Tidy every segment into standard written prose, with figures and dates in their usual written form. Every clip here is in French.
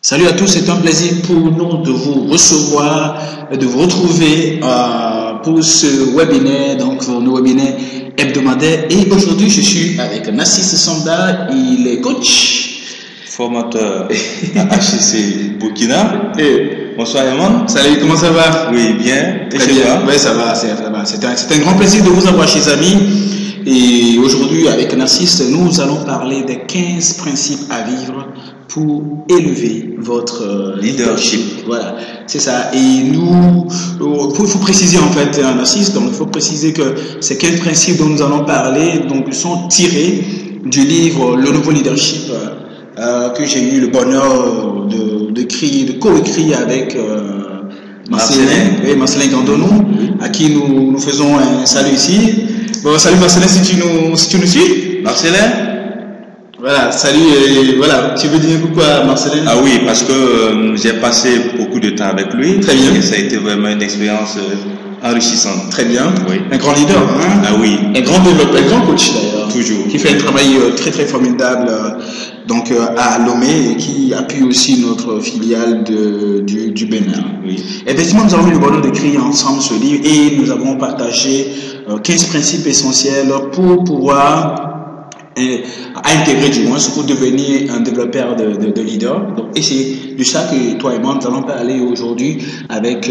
Salut à tous, c'est un plaisir pour nous de vous recevoir, de vous retrouver pour ce webinaire, donc nos webinaires hebdomadaires. Et aujourd'hui, je suis avec Narcisse Sanda, il est coach, formateur à HEC Burkina. Bonsoir Yaman. Salut, comment ça va? Oui, bien. Très bien. Oui, ça va. C'est un grand plaisir de vous avoir, chers amis. Et aujourd'hui, avec Narcisse, nous allons parler des 15 principes à vivre pour élever votre leadership. Voilà, c'est ça. Et nous, il faut préciser en fait, Narcisse, donc il faut préciser que ces 15 principes dont nous allons parler donc, sont tirés du livre Le Nouveau Leadership que j'ai eu le bonheur de co-écrire avec Marcelin Gandonou, à qui nous faisons un salut ici. Bon, salut Marcelin, si tu nous suis. Marcelin? Voilà, salut, voilà, tu veux dire coucou à Marcelin? Ah oui, parce que j'ai passé beaucoup de temps avec lui. Très bien. Et ça a été vraiment une expérience enrichissante. Très bien. Oui. Un grand leader, hein? Ah oui. Un grand développeur, un grand coach d'ailleurs. Toujours. Qui fait un travail très très formidable donc à Lomé et qui appuie aussi notre filiale du Bénin. Oui. Effectivement, nous avons eu le bonheur d'écrire ensemble ce livre et nous avons partagé 15 principes essentiels pour pouvoir à intégrer du moins pour devenir un développeur de leader. Donc, et c'est de ça que toi et moi nous allons parler aujourd'hui avec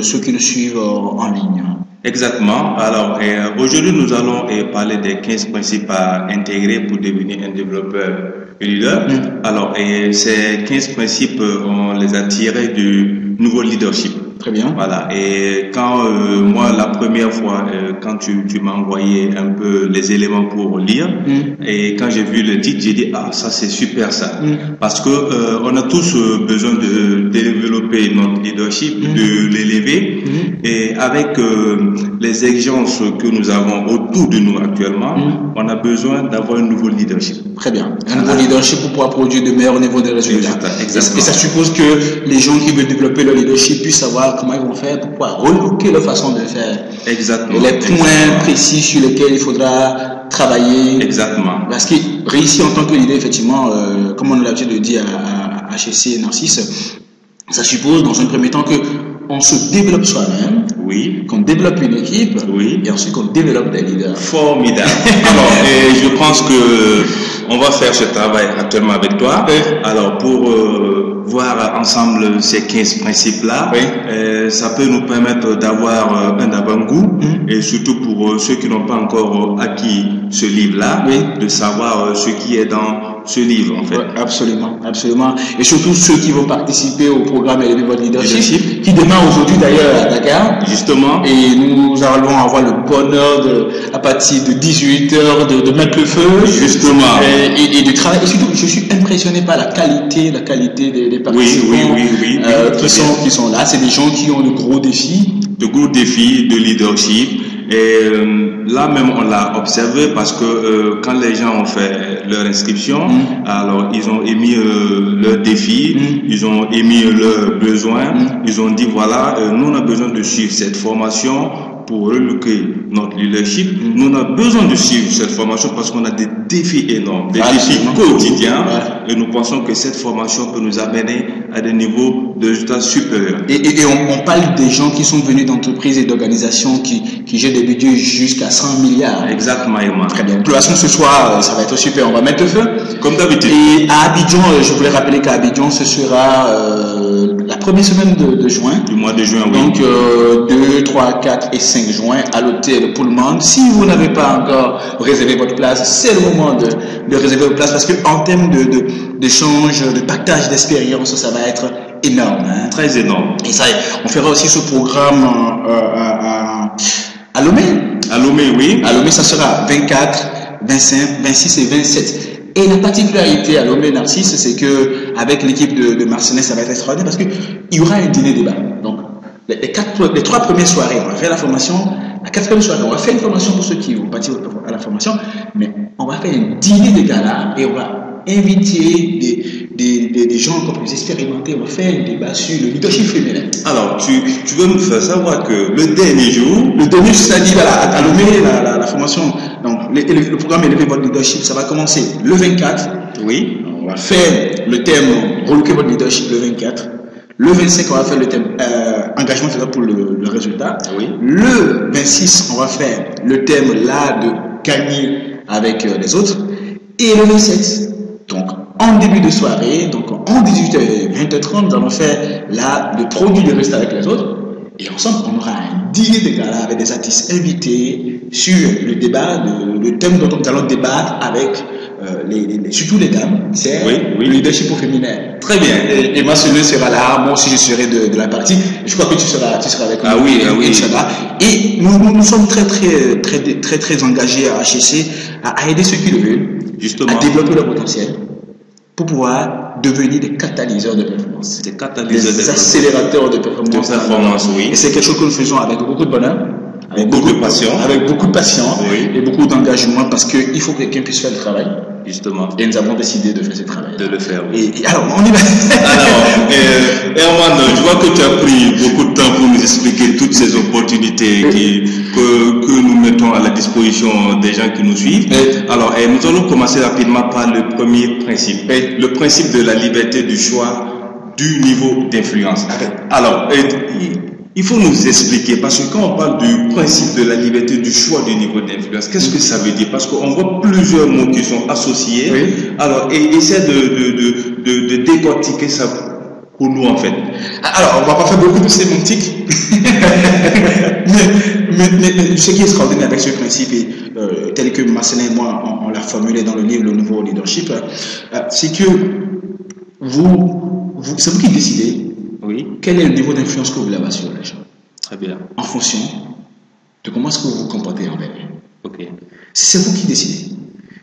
ceux qui nous suivent en ligne. Exactement. Alors aujourd'hui nous allons parler des 15 principes à intégrer pour devenir un développeur leader. Alors ces 15 principes on les a tirés du nouveau leadership. Très bien. Voilà. Et quand moi la première fois quand tu m'as envoyé un peu les éléments pour lire et quand j'ai vu le titre j'ai dit ah ça c'est super ça parce que on a tous besoin de développer notre leadership, de l'élever et avec les exigences que nous avons autour de nous actuellement, on a besoin d'avoir un nouveau leadership. Très bien. Un nouveau leadership pour pouvoir produire de meilleurs niveaux de résultats. Exactement. Et ça suppose que les gens qui veulent développer leur leadership puissent savoir comment ils vont faire pour pouvoir relooker leur façon de faire. Exactement. Et les points précis sur lesquels il faudra travailler. Exactement. Parce que réussir en tant que leader, effectivement, comme on a l'habitude de dire à HEC Narcisse, ça suppose dans un premier temps que on se développe soi-même, oui, qu'on développe une équipe, oui, et ensuite qu'on développe des leaders. Formidable. Alors, je pense que on va faire ce travail actuellement avec toi. Alors, pour voir ensemble ces 15 principes-là, ça peut nous permettre d'avoir un avant-goût et surtout pour ceux qui n'ont pas encore acquis ce livre-là, de savoir ce qui est dans ce livre en fait. Ouais, absolument, absolument. Et surtout ceux qui vont participer au programme Élever votre leadership, qui démarre aujourd'hui d'ailleurs à Dakar. Justement. Et nous allons avoir le bonheur à partir de 18h de mettre le feu. Justement. Et de travailler. Et surtout, je suis impressionné par la qualité des participants qui sont là. C'est des gens qui ont de gros défis. De gros défis de leadership. Et là même on l'a observé parce que quand les gens ont fait leur inscription, alors ils ont émis leurs défis, ils ont émis leurs besoins, ils ont dit voilà, nous on a besoin de suivre cette formation pour relooker notre leadership. Nous on a besoin de suivre cette formation parce qu'on a des défis énormes, des défis quotidiens et nous pensons que cette formation peut nous amener à des niveaux de résultats supérieurs. Et on parle des gens qui sont venus d'entreprises et d'organisations qui jettent des budgets jusqu'à 100 milliards. Exactement, Emma. Très bien. De toute façon, ce soir, ça va être super. On va mettre le feu. Comme d'habitude. Et à Abidjan, je voulais rappeler qu'à Abidjan, ce sera la première semaine de juin. Du mois de juin, oui. Donc, 2, 3, 4 et 5 juin à l'hôtel Pullman. Si vous n'avez pas encore réservé votre place, c'est le moment de réserver votre place parce que en termes d'échange, de partage d'expérience, ça va être énorme. Hein. Très énorme. Et ça, on fera aussi ce programme à Lomé. À Lomé, oui. À Lomé, ça sera 24, 25, 26 et 27. Et la particularité à Lomé Narcisse, c'est que avec l'équipe de Marcelin, ça va être extraordinaire parce que il y aura un dîner débat. Donc, les 3 premières soirées, on va faire la formation. La 4e soirée, on va faire une formation pour ceux qui vont partir à la formation, mais on va faire un dîner de gala et on va inviter des gens encore plus expérimentés. On va faire un débat sur le leadership féminin. Alors, tu veux nous faire savoir que le dernier jour, c'est-à-dire à Lomé, la formation, donc le programme Élever votre leadership, ça va commencer le 24. Oui. on va faire le thème reloquer votre leadership le 24. Le 25, on va faire le thème engagement pour le résultat. Oui. Le 26, on va faire le thème là de gagner avec les autres. Et le 27, donc en début de soirée, donc en 18h, 20h30, nous allons faire là le produit de résultat avec les autres. Et ensemble, on aura un dîner de gala avec des artistes invités sur le débat, le thème dont nous allons débattre avec surtout les dames, c'est le leadership au féminin. Très bien. Et ma soeur sera là, moi aussi je serai de la partie. Je crois que tu seras avec nous. Ah oui. Et nous sommes très engagés à HEC à aider ceux qui le veulent, justement, à développer leur potentiel pour pouvoir devenir des catalyseurs de performance. Des catalyseurs des accélérateurs de performance. Oui. Et c'est quelque chose que nous faisons avec beaucoup de bonheur. Avec beaucoup de passion. Avec beaucoup de passion et beaucoup d'engagement parce qu'il faut que quelqu'un puisse faire le travail. Justement. Et nous avons décidé de faire ce travail. De le faire, oui. Et alors, on y va. Alors, Herman, je vois que tu as pris beaucoup de temps pour nous expliquer toutes ces opportunités que nous mettons à la disposition des gens qui nous suivent. Alors, nous allons commencer rapidement par le premier principe. Le principe de la liberté du choix du niveau d'influence. Alors, il faut nous expliquer, parce que quand on parle du principe de la liberté du choix du niveau d'influence, qu'est-ce que ça veut dire? Parce qu'on voit plusieurs mots qui sont associés. Oui. Alors, essaie de décortiquer ça pour nous, en fait. Alors, on va pas faire beaucoup de sémantique. mais ce qui est extraordinaire avec ce principe, tel que Marcelin et moi, on l'a formulé dans le livre Le Nouveau Leadership, c'est que c'est vous qui décidez. Oui. Quel est le niveau d'influence que vous voulez avoir sur les gens? Très bien. En fonction de comment est-ce que vous vous comportez envers eux. Ok. C'est vous qui décidez.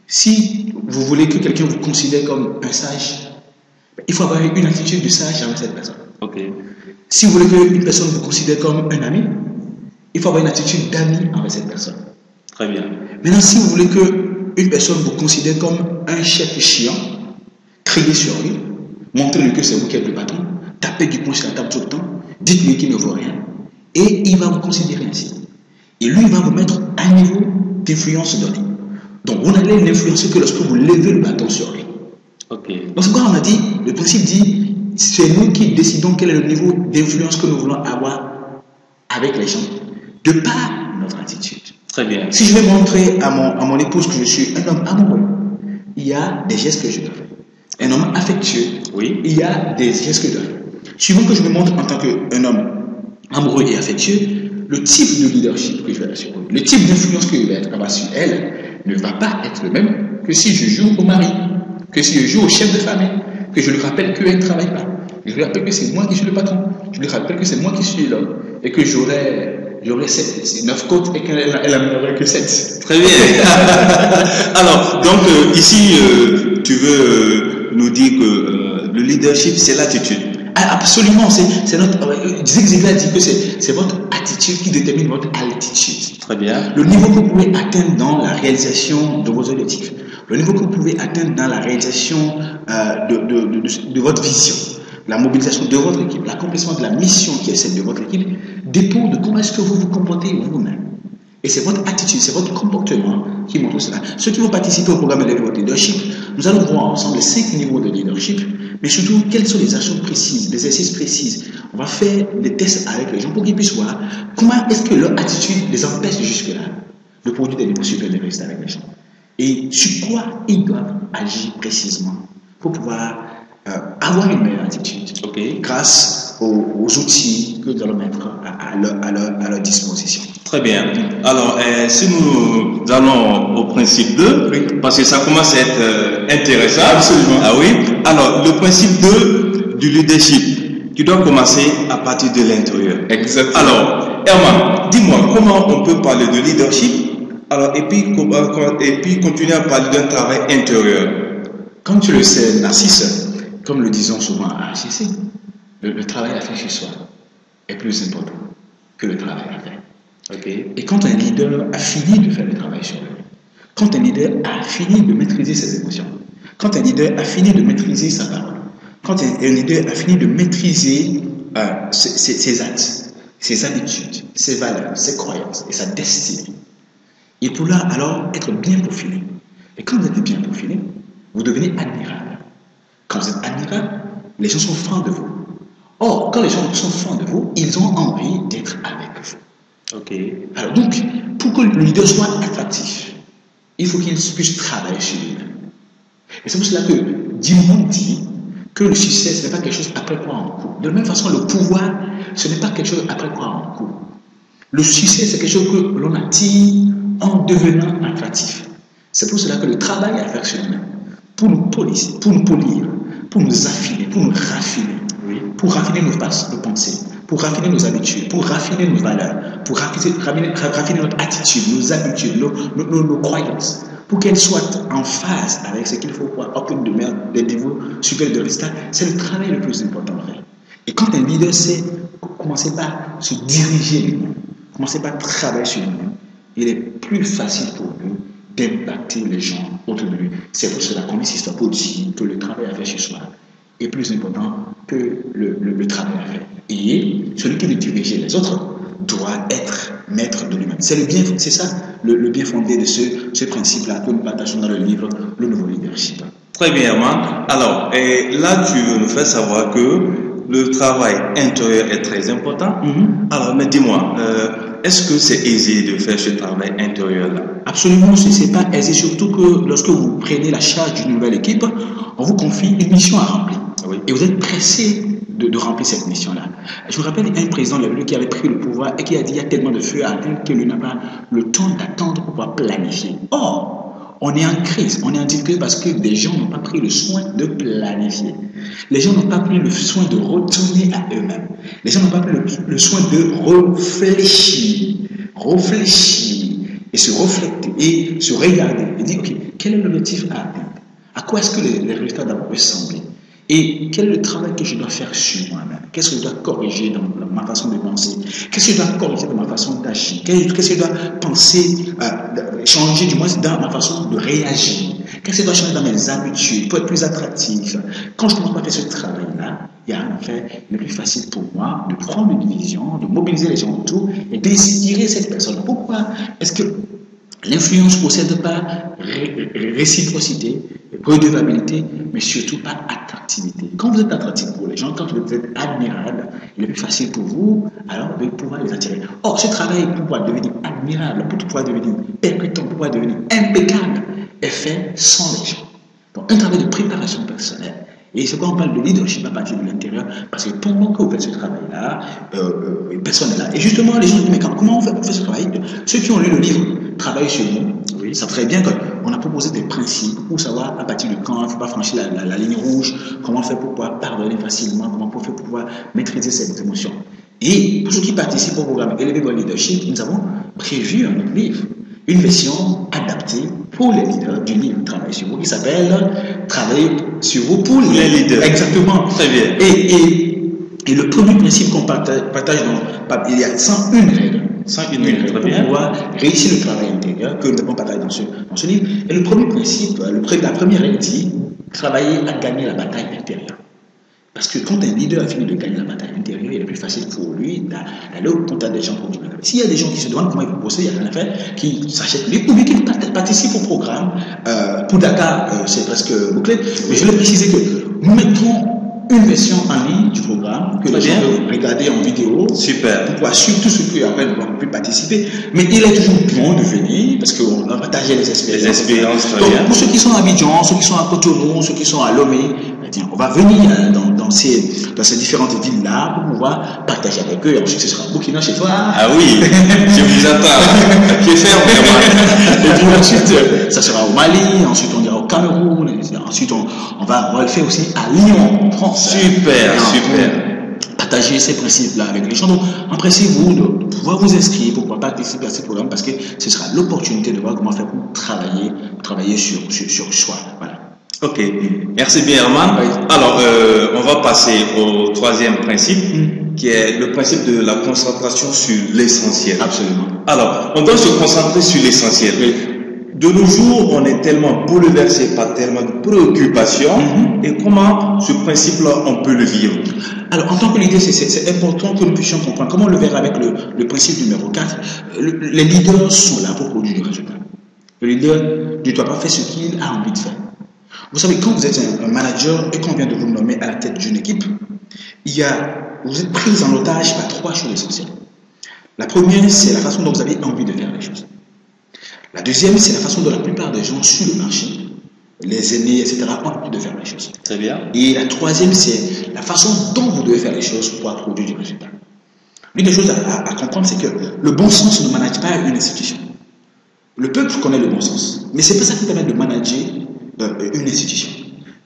Si vous voulez que quelqu'un vous considère comme un sage, il faut avoir une attitude de sage avec cette personne. Ok. Si vous voulez qu'une personne vous considère comme un ami, il faut avoir une attitude d'ami avec cette personne. Très bien. Maintenant, si vous voulez qu'une personne vous considère comme un chef chiant, criez sur lui, montrez-lui que c'est vous qui êtes le patron, tapez du poing sur la table tout le temps, dites-lui qu'il ne vaut rien, et il va vous considérer ainsi. Et lui, il va vous mettre à un niveau d'influence donné. Donc, vous n'allez l'influencer que lorsque vous levez le bâton sur lui. Okay. Donc, c'est quoi on a dit? Le principe dit, c'est nous qui décidons quel est le niveau d'influence que nous voulons avoir avec les gens, de par notre attitude. Très bien. Si je vais montrer à mon épouse que je suis un homme amoureux, il y a des gestes que je dois faire. Un homme affectueux, il y a des gestes que je dois faire. Suivant que je me montre en tant qu'un homme amoureux et affectueux, le type de leadership que je vais assurer, le type d'influence que je vais avoir sur elle ne va pas être le même que si je joue au mari, que si je joue au chef de famille, que je lui rappelle qu'elle ne travaille pas. Je lui rappelle que c'est moi qui suis le patron. Je lui rappelle que c'est moi qui suis l'homme et que j'aurai 9 côtes et qu'elle n'aimerait que 7. Très bien. Alors, donc ici, tu veux nous dire que le leadership, c'est l'attitude. Absolument, c'est notre. Zig Ziglar dit que c'est votre attitude qui détermine votre altitude. Très bien. Le niveau que vous pouvez atteindre dans la réalisation de vos objectifs, le niveau que vous pouvez atteindre dans la réalisation de votre vision, la mobilisation de votre équipe, l'accomplissement de la mission qui est celle de votre équipe, dépend de comment est-ce que vous vous comportez vous-même. Et c'est votre attitude, c'est votre comportement qui montre cela. Ceux qui vont participer au programme de votre leadership, nous allons voir ensemble les 5 niveaux de leadership, mais surtout quelles sont les actions précises, les exercices précises. On va faire des tests avec les gens pour qu'ils puissent voir comment est-ce que leur attitude les empêche jusque-là de produire des niveaux supérieurs de résultats avec les gens. Et sur quoi ils doivent agir précisément pour pouvoir avoir une meilleure attitude grâce aux outils que nous allons mettre à leur disposition. Très bien. Alors, si nous allons au principe 2, parce que ça commence à être intéressant. Absolument. Ah oui. Alors, le principe 2 du leadership, qui doit commencer à partir de l'intérieur. Exactement. Alors, Herman, dis-moi, comment on peut parler de leadership, alors, et puis continuer à parler d'un travail intérieur? Comme tu le sais, Narcisse, comme le disons souvent à HEC, le travail à faire chez soi est plus important que le travail à faire. Et quand un leader a fini de faire le travail sur lui, quand un leader a fini de maîtriser ses émotions, quand un leader a fini de maîtriser sa parole, quand un leader a fini de maîtriser ses actes, ses habitudes, ses valeurs, ses croyances et sa destinée, il pourra alors être bien profilé. Et quand vous êtes bien profilé, vous devenez admirable. Quand vous êtes admirable, les gens sont francs de vous. Or, quand les gens sont francs de vous, ils ont envie d'être avec vous. Ok. Alors donc, pour que le leader soit attractif, il faut qu'il puisse travailler sur lui-même. Et c'est pour cela que Dimon dit que le succès, ce n'est pas quelque chose après quoi on court. De la même façon, le pouvoir, ce n'est pas quelque chose après quoi on court. Le succès, c'est quelque chose que l'on attire en devenant attractif. C'est pour cela que le travail à faire sur nous-mêmes, pour nous polir, pour nous affiner, pour nous raffiner, pour raffiner nos pensées, pour raffiner nos habitudes, pour raffiner nos valeurs, pour raffiner notre attitude, nos habitudes, nos croyances, pour qu'elles soient en phase avec ce qu'il faut pour obtenir des niveaux supérieurs de résultats. C'est le travail le plus important à faire. Et quand un leader sait commencer par se diriger lui-même, commencer par travailler sur lui-même, il est plus facile pour lui d'impacter les gens autour de lui. C'est pour cela qu'on insiste pour dire que le travail à faire chez soi est plus important que le travail à faire. Et celui qui veut diriger les autres doit être maître de lui-même. C'est ça le bien fondé de ce principe-là que nous partageons dans le livre Le Nouveau Leadership. Très bien, Herman. Alors, là, tu veux nous faire savoir que le travail intérieur est très important. Alors, mais dis-moi, est-ce que c'est aisé de faire ce travail intérieur-là? Absolument, ce n'est pas aisé, surtout que lorsque vous prenez la charge d'une nouvelle équipe, on vous confie une mission à remplir. Oui. Et vous êtes pressé de remplir cette mission-là. Je me rappelle un président qui avait pris le pouvoir et qui a dit il y a tellement de feux à atteindre qu'il n'a pas le temps d'attendre pour pouvoir planifier. Or, on est en crise, on est en difficulté parce que des gens n'ont pas pris le soin de planifier. Les gens n'ont pas pris le soin de retourner à eux-mêmes. Les gens n'ont pas pris le soin de réfléchir et se refléter et se regarder et dire ok, quel est l'objectif à atteindre? À quoi est-ce que les résultats doivent ressembler? Et quel est le travail que je dois faire sur moi-même? Qu'est-ce que je dois corriger dans ma façon de penser? Qu'est-ce que je dois corriger dans ma façon d'agir? Qu'est-ce que je dois penser, changer du moins dans ma façon de réagir? Qu'est-ce que je dois changer dans mes habitudes pour être plus attractif? Quand je commence à faire ce travail-là, il est plus facile pour moi de prendre une vision, de mobiliser les gens autour et d'inspirer cette personne. Pourquoi est-ce que l'influence ne possède pas réciprocité, redevabilité, mais surtout pas attractivité? Quand vous êtes attractif pour les gens, quand vous êtes admirable, il est plus facile pour vous alors de pouvoir les attirer. Or, ce travail pour pouvoir devenir admirable, pour pouvoir devenir percutant, pour pouvoir devenir impeccable, est fait sans les gens. Donc, un travail de préparation personnelle. Et c'est pourquoi on parle de leadership à partir de l'intérieur, parce que pendant que vous faites ce travail-là, personne n'est là. Et justement, les gens disent, mais comment on fait pour faire ce travail? Ceux qui ont lu le livre Travail sur nous, oui, ça ferait bien qu'on a proposé des principes pour savoir à partir de quand il ne faut pas franchir la ligne rouge, comment faire pour pouvoir pardonner facilement, comment faire pour pouvoir maîtriser ses émotions. Et pour ceux qui participent au programme Élever votre leadership, nous avons prévu un autre livre, une version adaptée pour les leaders du livre Travail sur vous, qui s'appelle Travailler sur vous pour les leaders. Exactement. Très bien. Et le premier principe qu'on partage il y a 101 règles. 101 règles pour pouvoir réussir le travail intérieur que nous avons partagé dans ce livre. Et le premier principe, la première règle dit travailler à gagner la bataille intérieure. Parce que quand un leader a fini de gagner la bataille intérieure, il est plus facile pour lui d'aller au contact des gens pour dire. S'il y a des gens qui se demandent comment ils vont bosser, il y a rien à faire, qui s'achètent le livre ou bien qui participent au programme. Pour Dakar, c'est presque bouclé. Mais je voulais préciser que nous mettons une version en ligne du programme que les gens peuvent regarder en vidéo. Super. Pour pouvoir suivre tout ce qui après ne vont plus participer. Mais il est toujours bon de venir parce qu'on va partager les expériences. Donc, pour ceux qui sont à Abidjan, ceux qui sont à Cotonou, ceux qui sont à Lomé, on va venir dans ces différentes villes-là pour pouvoir partager avec eux. Et ensuite, ce sera Burkina chez toi. Ah oui, je vous attends. Je ferme vraiment. Et puis ensuite, ça sera au Mali, ensuite on ira au Cameroun, ensuite on va le faire aussi à Lyon, en France. Super, super. Partager ces principes-là avec les gens. Donc, empressez-vous de pouvoir vous inscrire pour pouvoir participer à ce programme parce que ce sera l'opportunité de voir comment faire pour travailler sur soi. Voilà. Ok, merci bien Herman. Oui. Alors, on va passer au troisième principe, qui est le principe de la concentration sur l'essentiel. Absolument. Alors, on doit se concentrer sur l'essentiel. Oui. De nos jours, on est tellement bouleversé par tellement de préoccupations. Et comment ce principe-là, on peut le vivre? Alors, en tant que leader, c'est important que nous puissions comprendre. Comment on le verra avec le principe numéro 4? Les leaders sont là pour produire du résultat. Le leader ne doit pas faire ce qu'il a envie de faire. Vous savez, quand vous êtes un manager et qu'on vient de vous nommer à la tête d'une équipe, vous êtes pris en otage par 3 choses essentielles. La première, c'est la façon dont vous avez envie de faire les choses. La deuxième, c'est la façon dont la plupart des gens sur le marché, les aînés, etc., ont envie de faire les choses. Très bien. Et la troisième, c'est la façon dont vous devez faire les choses pour produire du résultat. L'une des choses à comprendre, c'est que le bon sens ne manage pas une institution. Le peuple connaît le bon sens, mais c'est pas ça qui permet de manager une institution.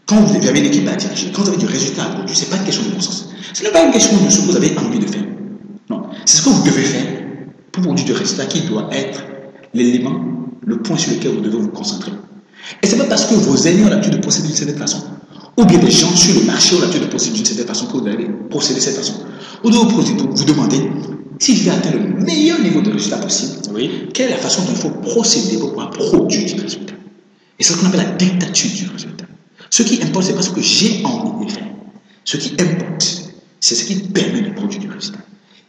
Quand vous avez une équipe à diriger, quand vous avez du résultat à produire, ce n'est pas une question de bon sens. Ce n'est pas une question de ce que vous avez envie de faire. Non, c'est ce que vous devez faire pour produire du résultat qui doit être l'élément, le point sur lequel vous devez vous concentrer. Et ce n'est pas parce que vos aînés ont l'habitude de procéder d'une certaine façon, ou bien des gens sur le marché ont l'habitude de procéder d'une certaine façon que vous allez procéder de cette façon. Vous devez vous demander, si je vais atteindre le meilleur niveau de résultat possible, quelle est la façon dont il faut procéder pour pouvoir produire du résultat. Et c'est ce qu'on appelle la dictature du résultat. Ce qui importe, ce n'est pas ce que j'ai envie de faire. Ce qui importe, c'est ce qui permet de produire du résultat.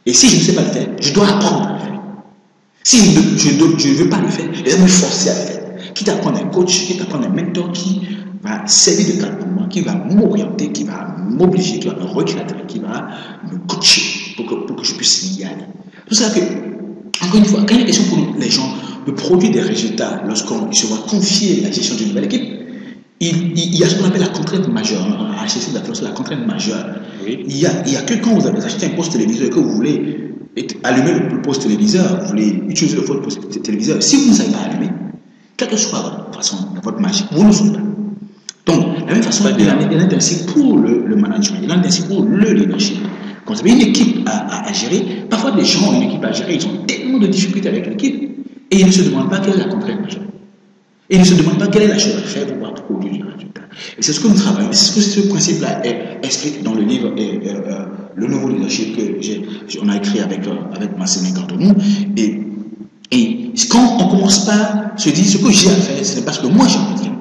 Et si je ne sais pas le faire, je dois apprendre à le faire. Si je ne veux pas le faire, je vais me forcer à le faire. Quitte à prendre un coach, quitte à prendre un mentor qui va servir de cadre pour moi, qui va m'orienter, qui va m'obliger, qui va me recadrer, qui va me coacher pour que je puisse y aller. C'est ça que, encore une fois, quand il y a question pour les gens de produire des résultats lorsqu'on se voit confier la gestion d'une nouvelle équipe, il y a ce qu'on appelle la contrainte majeure. À la gestion de la contrainte majeure. Il y a que quand vous avez acheté un poste téléviseur et que vous voulez allumer le poste téléviseur, vous voulez utiliser votre poste téléviseur, si vous ne savez pas allumer, quelle que soit votre magie, vous ne le savez pas. Donc, de la même façon, il en est ainsi pour le management, il en est ainsi pour le leadership. Quand vous avez une équipe à gérer, parfois les gens ont une équipe à gérer, ils ont tellement de difficultés avec l'équipe et ils ne se demandent pas quelle est la contrainte majeure. Et ils ne se demandent pas quelle est la chose à faire pour pouvoir produire du résultat. Et c'est ce que nous travaillons, c'est ce que ce principe-là explique dans le livre Le Nouveau Leadership que on a écrit avec Marcelin Cardonou. Et quand on commence par se dire ce que j'ai à faire, ce n'est pas ce que moi j'ai envie de faire.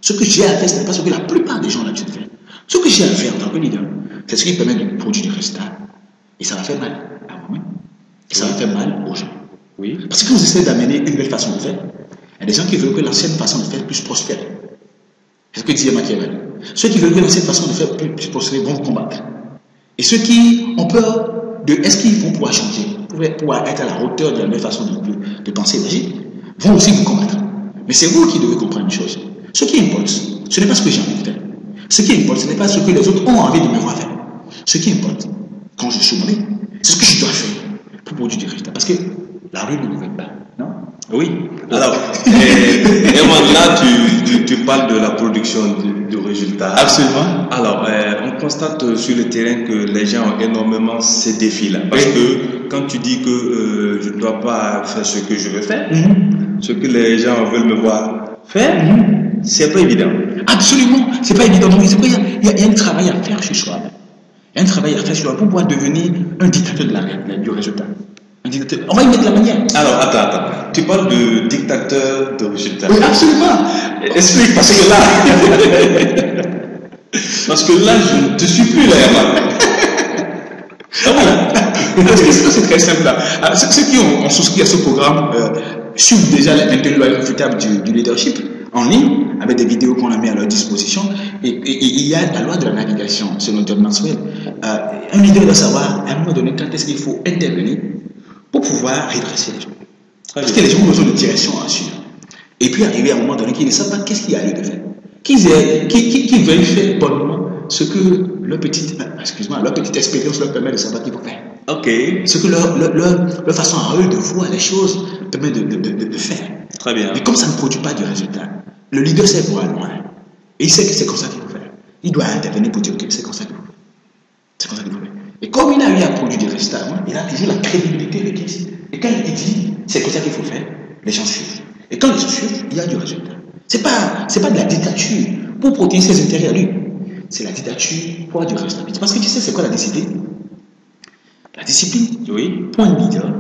Ce que j'ai à faire, ce n'est pas ce que la plupart des gens ont l'habitude de faire. Ce que j'ai à faire en tant que leader, c'est ce qui permet de produire du résultat. Et ça va faire mal à moi-même. Et ça va faire mal aux gens. Oui. Parce que quand vous essayez d'amener une nouvelle façon de faire, il y a des gens qui veulent que l'ancienne façon de faire puisse prospérer. C'est ce que disait Machiavel. Ceux qui veulent que l'ancienne façon de faire puisse prospérer vont combattre. Et ceux qui ont peur de est-ce qu'ils vont pouvoir changer, pouvoir être à la hauteur de la nouvelle façon de penser et d'agir, vont aussi vous combattre. Mais c'est vous qui devez comprendre une chose. Ce qui importe, ce n'est pas ce que j'ai envie de faire. Ce qui importe, ce n'est pas ce que les autres ont envie de me voir faire. Ce qui importe, quand je suis mauvais, c'est ce que je dois faire pour produire du résultat. Parce que la rue ne nous veut pas, non? Oui. Alors, là, tu parles de la production du résultat. Absolument. Alors, on constate sur le terrain que les gens ont énormément ces défis-là. Parce que quand tu dis que je ne dois pas faire ce que je veux faire, ce que les gens veulent me voir faire, c'est pas évident. Absolument, c'est pas évident. Donc, il y a un travail à faire chez soi. Il y a un travail à faire chez soi pour pouvoir devenir un dictateur du résultat. On va y mettre la manière. Alors, attends. Tu parles de dictateur de résultat. Oui, absolument. Explique, parce que là, je ne te suis plus là. Parce que c'est très simple là. Alors, ceux qui ont souscrit à ce programme suivent déjà l'intellectuel irréfutable du leadership en ligne, avec des vidéos qu'on a mis à leur disposition. Et il y a la loi de la navigation, selon John Maxwell. Un leader doit savoir, à un moment donné, quand est-ce qu'il faut intervenir pour pouvoir redresser les gens. Parce que les gens ont besoin de direction à suivre. Et puis arriver à un moment donné qu'ils ne savent pas qu'est-ce qu'il y a lieu de faire. Qu'ils veuillent faire bonnement ce que leur petite expérience leur permet de savoir qu'il faut faire. Ok. Ce que leur façon à eux de voir les choses permet de faire. Très bien. Mais comme ça ne produit pas de résultat, le leader sait voir loin. Et il sait que c'est comme ça qu'il faut faire. Il doit intervenir pour dire que c'est comme ça qu'il faut faire. C'est comme ça qu'il faut faire. Et comme il a eu à produire des résultats, il a toujours la crédibilité requise. Et quand il dit c'est comme ça qu'il faut faire, les gens suivent. Et quand les gens suivent, il y a du résultat. C'est pas de la dictature pour protéger ses intérêts à lui. C'est la dictature pour avoir du résultat. Parce que tu sais, c'est quoi la discipline? La discipline, pour un leader,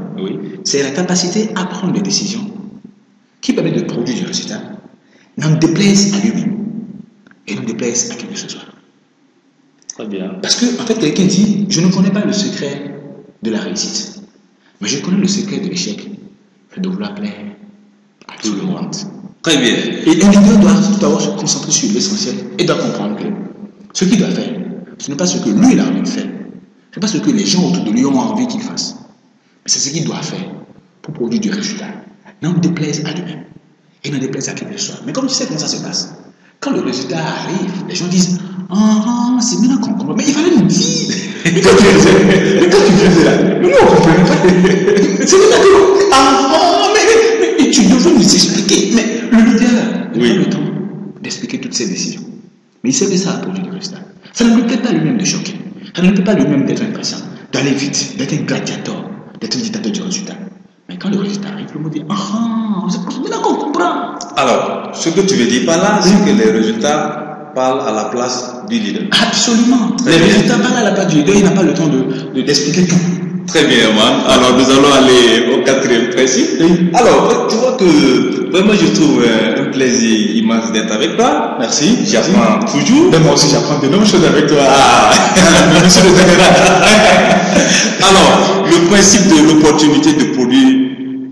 c'est la capacité à prendre des décisions qui permettent de produire du résultat, n'en déplaise à lui-même et n'en déplaise à qui que ce soit. Très bien. Parce que, en fait, quelqu'un dit, je ne connais pas le secret de la réussite, mais je connais le secret de l'échec, de vouloir plaire à tout le monde. Très bien. Et un leader doit tout d'abord se concentrer sur l'essentiel et doit comprendre que ce qu'il doit faire, ce n'est pas ce que lui il a envie de faire. Ce n'est pas ce que les gens autour de lui ont envie qu'il fasse. Mais c'est ce qu'il doit faire pour produire du résultat. N'en déplaise à lui-même. Et n'en déplaise à qui que ce soit. Mais comme tu sais comment ça se passe, quand le résultat arrive, les gens disent ah, c'est maintenant qu'on comprend. Mais il fallait nous dire. Mais quand tu faisais là, nous on ne comprenait pas. C'est maintenant que ah, mais tu devrais nous expliquer. Mais le leader n'a pas le temps d'expliquer toutes ses décisions. Mais il sait que ça a produit du résultat. Ça ne lui plaît pas lui-même de choquer. Ça ne lui plaît pas lui-même d'être impatient, d'aller vite, d'être un gladiateur, d'être un dictateur du résultat. Mais quand le résultat arrive, le monde dit ah, c'est maintenant qu'on comprend. Alors, ce que tu veux dire par là, c'est que les résultats parlent à la place du leader. Absolument. Les résultats parlent à la place du leader, il n'a pas le temps d'expliquer tout. Très bien, man. Alors, nous allons aller au quatrième principe. Oui. Alors, tu vois que vraiment, je trouve un plaisir immense d'être avec toi. Merci. J'apprends toujours. Mais moi aussi, j'apprends de nombreuses choses avec toi. Monsieur le général. Alors, le principe de l'opportunité de produire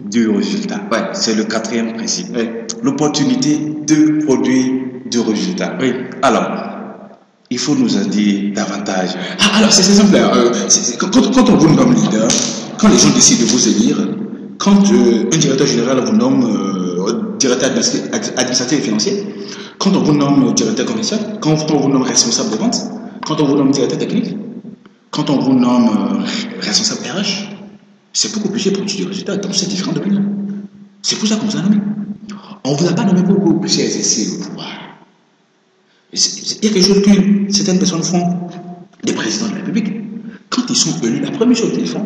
du résultat. Ouais. C'est le quatrième principe. Oui. L'opportunité de produire du résultat. Oui. Alors, il faut nous en dire davantage. Ah, alors, c'est simple. Quand on vous nomme leader, quand les gens décident de vous élire, quand un directeur général vous nomme directeur administratif et financier, quand on vous nomme directeur commercial, quand on vous nomme responsable de vente, quand on vous nomme directeur technique, quand on vous nomme responsable RH, c'est pour que vous puissiez produire du résultat dans ces différents domaines-là. C'est pour ça qu'on vous a nommé. On ne vous a pas nommé pour que vous puissiez exercer le pouvoir. Il y a quelque chose que certaines personnes font, des présidents de la République. Quand ils sont élus, la première chose qu'ils font,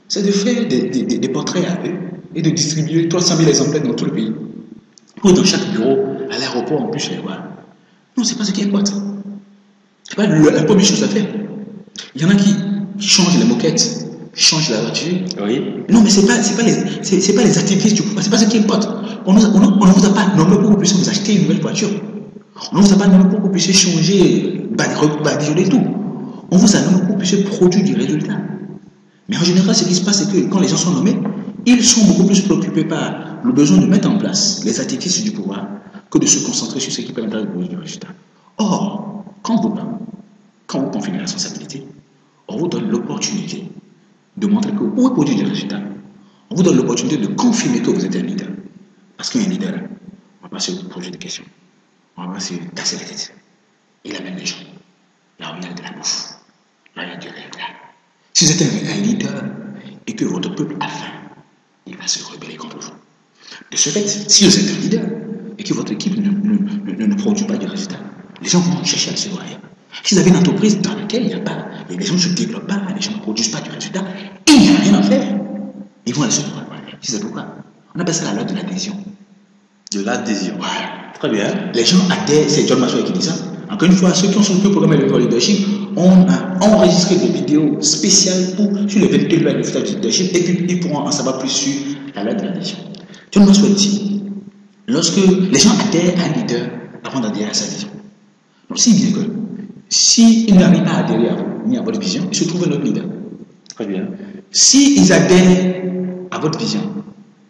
c'est de faire des portraits à eux et de distribuer 300 000 exemplaires dans tout le pays. Ou dans chaque bureau, à l'aéroport, on puisse les voir. Non, c'est pas ce qui importe. C'est pas la première chose à faire. Il y en a qui changent les moquettes, qui changent la voiture. Oui. Non, mais c'est pas les activités du pouvoir, c'est pas ce qui importe. On ne vous a pas nommé pour que vous puissiez vous acheter une nouvelle voiture. On ne vous a pas nommé pour que vous puissiez changer, badigeonner tout. On vous a nommé pour que vous puissiez produire du résultat. Mais en général, ce qui se passe, c'est que quand les gens sont nommés, ils sont beaucoup plus préoccupés par le besoin de mettre en place les artifices du pouvoir que de se concentrer sur ce qui permettra de produire du résultat. Or, quand vous confiez les responsabilités, on vous donne l'opportunité de montrer que vous pouvez produire du résultat. On vous donne l'opportunité de confirmer que vous êtes un leader. Parce qu'un leader, on va pas se poser des questions. On va se casser la tête. Il amène les gens. Là, on a de la bouffe. Là, il y a du résultat. Si vous êtes un leader et que votre peuple a faim, il va se rebeller contre vous. De ce fait, si vous êtes un leader et que votre équipe ne produit pas de résultats, les gens vont chercher à se voir ailleurs. Si vous avez une entreprise dans laquelle il n'y a pas, les gens ne se développent pas, les gens ne produisent pas du résultat, et il n'y a rien à faire, ils vont aller se voir. C'est pourquoi on appelle ça la loi de l'adhésion. De l'adhésion. Voilà. Très bien. Les gens adhèrent, c'est John Maxwell qui dit ça. Encore une fois, ceux qui ont soutenu le programme Élevé Leadership, on a enregistré des vidéos spéciales sur les 22 lois de leadership et puis ils pourront en savoir plus sur la loi de l'adhésion. John Maxwell dit, lorsque les gens adhèrent à un leader avant d'adhérer à sa vision. Donc s'il dit que s'ils n'arrivent pas à adhérer à vous, ni à votre vision, ils se trouvent un autre leader. Très bien. S'ils adhèrent à votre vision,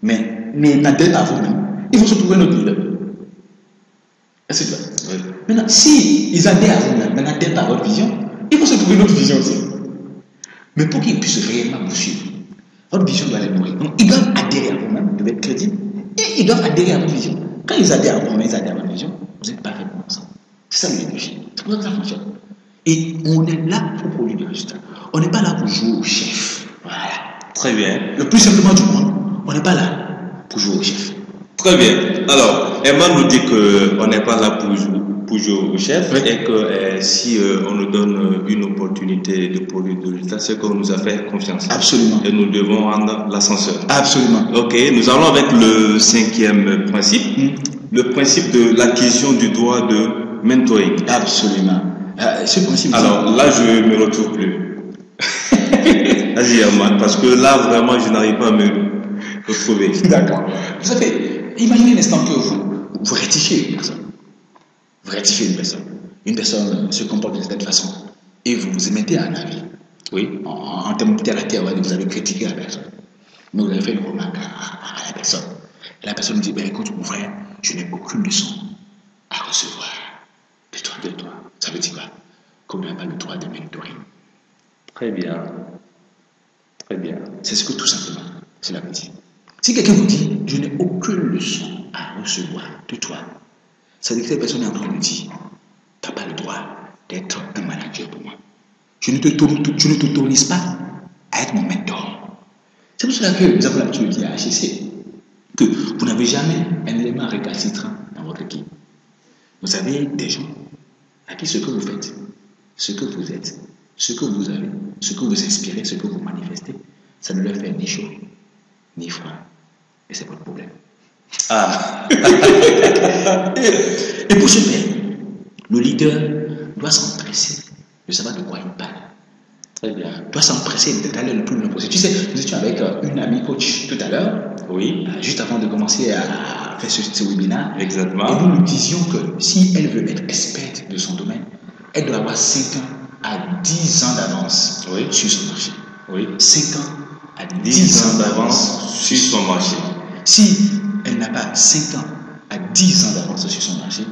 mais n'adhèrent pas à vous-même, ils vont se trouver un autre leader. Est-ce que oui. Maintenant, s'ils adhèrent à vous-même, mais n'adhèrent pas à votre vision, ils vont se trouver une autre vision aussi. Mais pour qu'ils puissent réellement vous suivre, votre vision doit les nourrir. Donc, ils doivent adhérer à vous-même, ils doivent être crédibles, et ils doivent adhérer à votre vision. Quand ils adhèrent à vous-même, ils adhèrent à votre vision, vous êtes parfaitement ensemble. C'est ça le leadership. C'est pour ça que ça fonctionne. Et on est là pour produire des résultats. On n'est pas là pour jouer au chef. Voilà. Très bien. Le plus simplement du monde, on n'est pas là pour jouer au chef. Très bien. Alors, Emma nous dit qu'on n'est pas là pour jouer au chef, oui. Et que si on nous donne une opportunité de produire des résultats, c'est qu'on nous a fait confiance. Absolument. Et nous devons rendre l'ascenseur. Absolument. Ok, nous allons avec le cinquième principe, le principe de l'acquisition du droit de mentoring. Absolument. Ce principe. Alors là, je ne me retrouve plus. Vas-y, Emma, parce que là, vraiment, je n'arrive pas à me retrouver. D'accord. Vous savez, imaginez l'instant que vous rectifiez une personne. Vous rectifiez une personne. Une personne se comporte de cette façon. Et vous émettez un avis. Oui. En termes littéraires, vous avez critiqué la personne. Mais vous avez fait une remarque à la personne. Et la personne me dit, ben écoute, mon frère, je n'ai aucune leçon à recevoir de toi. Ça veut dire quoi? Qu'on n'a pas le droit de mentoring. Très bien. Très bien. C'est ce que tout simplement cela veut dire. Si quelqu'un vous dit, je n'ai aucune leçon à recevoir de toi, ça veut dire que cette personne est en train de dire, tu n'as pas le droit d'être un manager pour moi. Je ne t'autorise pas à être mon mentor. C'est pour cela que nous avons l'habitude de dire à HCC que vous n'avez jamais un élément récalcitrant dans votre équipe. Vous avez des gens à qui ce que vous faites, ce que vous êtes, ce que vous avez, ce que vous inspirez, ce que vous manifestez, ça ne leur fait ni chaud, ni froid. Et c'est votre problème. Ah. Et pour ce faire, le leader doit s'empresser de savoir de quoi il parle. Très bien. Doit s'empresser d'aller le plus loin possible. Tu sais, nous étions avec une amie coach tout à l'heure, Oui. Juste avant de commencer à faire ce webinaire. Exactement. Et nous nous disions que si elle veut être experte de son domaine, elle doit avoir 5 ans à 10 ans d'avance sur son marché. Oui. 5 ans à 10 ans d'avance sur son marché. Si elle n'a pas 5 ans à 10 ans d'avance sur son marché,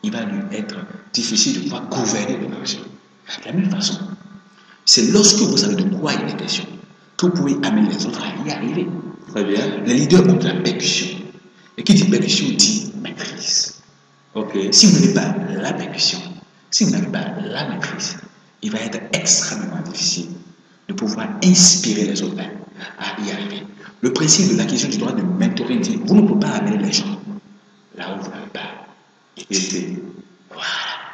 il va lui être difficile de pouvoir gouverner le marché. De la même façon, c'est lorsque vous savez de quoi il est question que vous pouvez amener les autres à y arriver. Très bien. Les leaders ont de la percussion. Et qui dit percussion dit maîtrise. Ok. Si vous n'avez pas la percussion, si vous n'avez pas la maîtrise, il va être extrêmement difficile de pouvoir inspirer les autres à y arriver. Le principe de l'acquisition du droit de mentoring dit, vous ne pouvez pas amener les gens là où vous n'avez pas été. Voilà.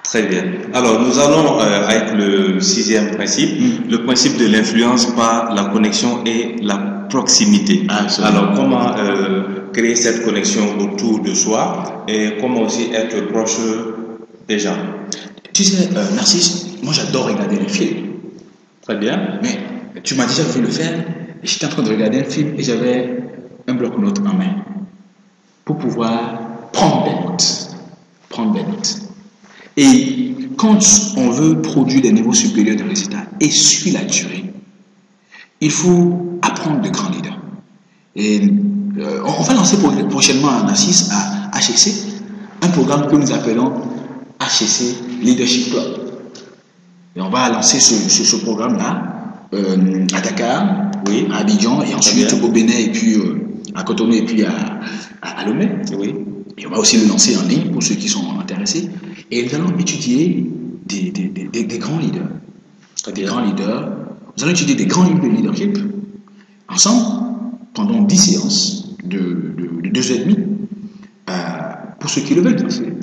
Très bien. Alors, nous allons avec le 6e principe, le principe de l'influence par la connexion et la proximité. Absolument. Alors, comment créer cette connexion autour de soi et comment aussi être proche des gens. Tu sais, Narcisse, moi j'adore regarder les films. Très bien. Mais tu m'as déjà vu le faire. J'étais en train de regarder un film et j'avais un bloc-notes en main pour pouvoir prendre des notes. Et quand on veut produire des niveaux supérieurs de résultats et suivre la durée, il faut apprendre de grands leaders. Et on va lancer prochainement à Narcisse, à HCC, un programme que nous appelons HCC Leadership Club. Et on va lancer ce programme-là à Dakar, à Abidjan, et ensuite au Bénin, et puis à Cotonou, et puis à Lomé. Oui. Et on va aussi le lancer en ligne pour ceux qui sont intéressés. Et nous allons étudier des grands leaders. Des grands leaders. Nous allons étudier des grands livres de leadership ensemble pendant 10 séances de 2 heures et demie. Pour ceux qui le veulent.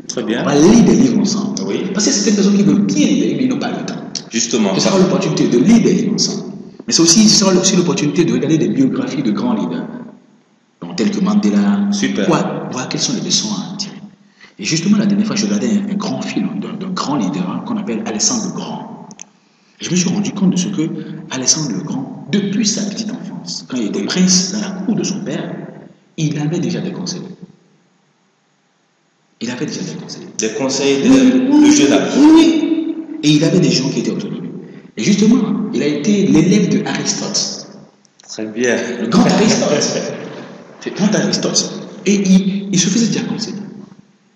Très bien. On va lire des livres ensemble. Oui. Parce que c'est certaines personnes qui veulent bien lire, mais ils n'ont pas le temps. Justement. Ce sera l'opportunité de lire des livres ensemble. Mais ce sera aussi l'opportunité de regarder des biographies de grands leaders. Donc, tels que Mandela. Super. Voir quelles sont les leçons à tirer. Et justement, la dernière fois, je regardais un grand film d'un grand leader qu'on appelle Alexandre le Grand. Et je me suis rendu compte de ce que Alexandre le Grand, depuis sa petite enfance, quand il était prince dans la cour de son père, il avait déjà des conseils. Il avait déjà des conseils. Des conseils de jeune âge. Oui. Et il avait des gens qui étaient autour de lui. Et justement, il a été l'élève de Aristote. Très bien. Le grand Aristote. C'est le grand Aristote. Et il se faisait déjà conseiller.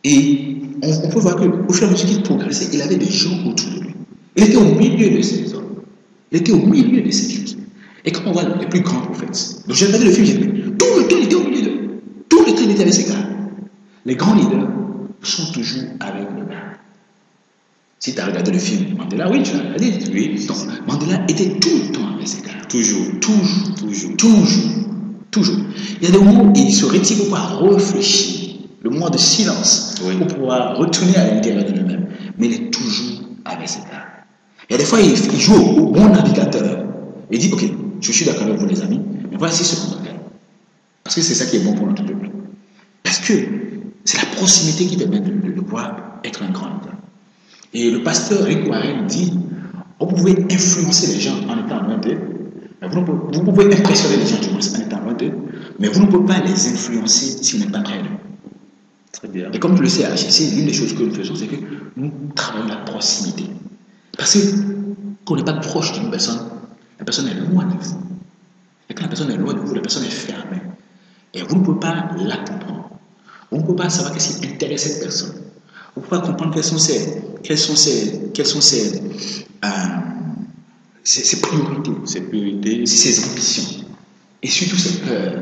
Et on peut voir qu'au fur et à mesure qu'il progressait, il avait des gens autour de lui. Il était au milieu de ces hommes. Il était au milieu de ces choses. Et quand on voit les plus grands prophètes, donc j'ai regardé le film, j'ai dit, tout le temps il était au milieu d'eux. Tout le temps il était avec ces gars. Les grands leaders sont toujours avec le gars. Si tu as regardé le film Mandela, oui, tu l'as regardé. Oui. Donc, Mandela était tout le temps avec ses gars. Toujours. Il y a des moments où il se retire pour pouvoir réfléchir, le moment de silence, pour pouvoir retourner à l'intérieur de lui-même. Mais il est toujours avec ses gars. Il y a des fois, il joue au bon navigateur. Il dit, ok, je suis d'accord avec vous les amis, mais voici ce qu'on va faire. Parce que c'est ça qui est bon pour notre peuple. Parce que c'est la proximité qui permet de pouvoir être un grand leader. Et le pasteur Rick Warren dit, vous pouvez influencer les gens en étant loin d'eux, vous pouvez impressionner les gens du moins en étant loin d'eux, mais vous ne pouvez pas les influencer s'ils n'êtes pas près d'eux. Très bien. Et comme tu le sais à HCC, l'une des choses que nous faisons, c'est que nous travaillons la proximité. Parce que quand on n'est pas proche d'une personne, la personne est loin de vous. Et quand la personne est loin de vous, la personne est fermée. Et vous ne pouvez pas la comprendre. Vous ne pouvez pas savoir qu'est-ce qui intéresse cette personne. Vous ne pouvez pas comprendre quelles sont ses priorités, ses ambitions. Et surtout ses peurs.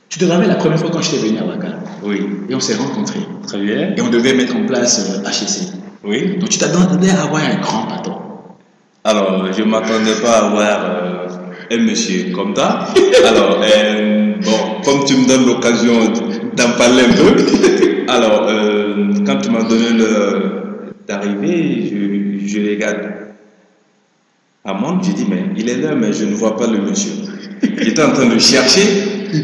Tu te rappelles la première fois quand je t'ai venu à Ouaga? Oui. Et on s'est rencontrés. Très bien. Et on devait mettre en place HEC. Oui. Donc tu t'attendais à avoir un grand patron. Alors, je ne m'attendais pas à avoir un monsieur comme ça. Alors, bon, comme tu me donnes l'occasion d'en parler un peu, alors, quand tu m'as donné l'heure d'arriver, je regarde à mon, je dis, mais il est là, mais je ne vois pas le monsieur. J'étais en train de chercher.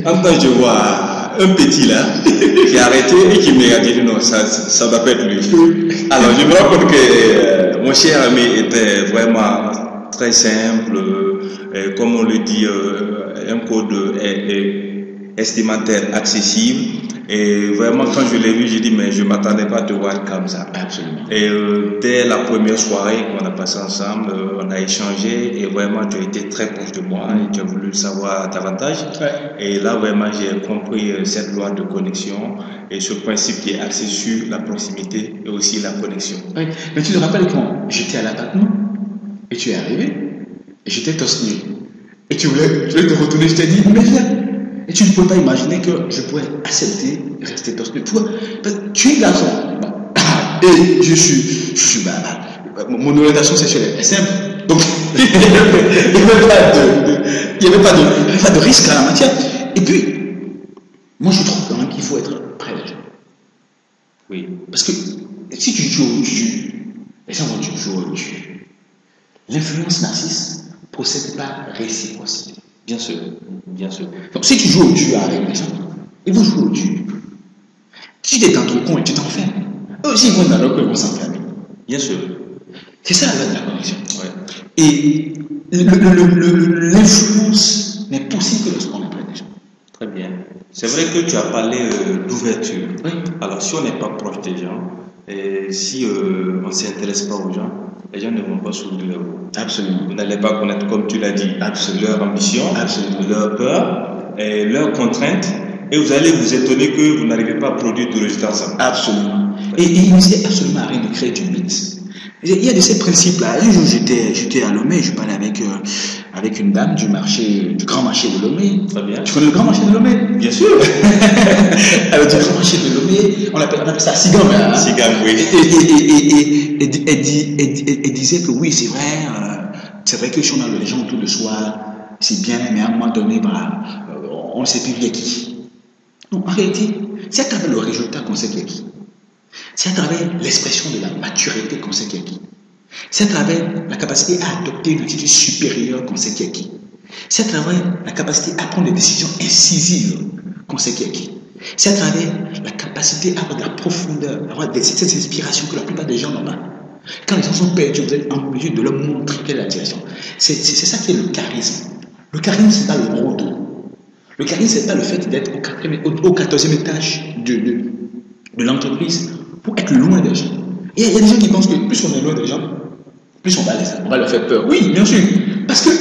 En même temps, je vois un petit là qui a arrêté et qui me regarde. J'ai dit non, ça ne doit pas être lui. Alors, je me rends compte que mon cher ami était vraiment très simple, comme on le dit, un code estimataire accessible. Et vraiment, quand je l'ai vu, j'ai dit, mais je ne m'attendais pas à te voir comme ça. Absolument. Et dès la première soirée qu'on a passé ensemble, on a échangé et vraiment, tu as été très proche de moi et tu as voulu savoir davantage. Ouais. Et là, vraiment, j'ai compris cette loi de connexion et ce principe qui est axé sur la proximité et aussi la connexion. Oui. Mais tu te rappelles quand j'étais à l'appartement et tu es arrivé et j'étais tosté. Et tu voulais te retourner, je t'ai dit, mais viens. Et tu ne peux pas imaginer que je pourrais accepter de rester tosté. Tu es garçon. Et je suis mon orientation sexuelle est simple. Donc, il n'y avait pas de risque à la matière. Et puis, moi je trouve quand même qu'il faut être près des gens. Oui. Parce que si tu joues au jus, les gens vont jouer au jus. L'influence narcisse ne procède pas réciprocité. Bien sûr, bien sûr. Donc si tu joues au jus avec les gens, ils vont jouer au jus. Si tu es dans ton coin et tu t'enfermes, eux aussi ils vont dans leur coin, ils vont s'enfermer. Bien sûr. C'est ça la connexion. Ouais. Et l'influence n'est possible que lorsqu'on est près des gens. Très bien. C'est vrai que tu as parlé d'ouverture. Oui. Alors si on n'est pas proche des gens, et si on ne s'intéresse pas aux gens, les gens ne vont pas s'ouvrir à vous. Absolument. Vous n'allez pas connaître, comme tu l'as dit, Absolument. leur ambition, Absolument. leur peur, et leurs contraintes, et vous allez vous étonner que vous n'arrivez pas à produire de résultats ensemble. Absolument. Et il ne sait absolument rien de créer du mythe. Il y a de ces principes-là. Un jour, j'étais à Lomé, je parlais avec une dame du grand marché de Lomé. Très bien. Tu connais le grand marché de Lomé? Bien sûr. Alors, du grand marché de Lomé, on appelle ça Sigam. Hein? Sigam, oui. Et disait que oui, c'est vrai que si on a les gens autour de soi, c'est bien, mais à un moment donné, on ne sait plus qui est qui. Non, en réalité, c'est à travers le résultat qu'on sait qui est qui. C'est à travers l'expression de la maturité qu'on sait qui est qui. C'est à travers la capacité à adopter une attitude supérieure qu'on sait qui est qui. C'est à travers la capacité à prendre des décisions incisives qu'on sait qui est qui. C'est à travers la capacité à avoir de la profondeur, à avoir cette inspiration que la plupart des gens n'ont pas. Quand les gens sont perdus, vous êtes en mesure de leur montrer quelle est la direction. C'est ça qui est le charisme. Le charisme, ce n'est pas le gros dos. Le charisme, ce n'est pas le fait d'être au 14e étage de l'entreprise pour être loin des gens. Et il y a des gens qui pensent que plus on est loin des gens, plus on va leur faire peur. Oui, bien sûr. Parce qu'ils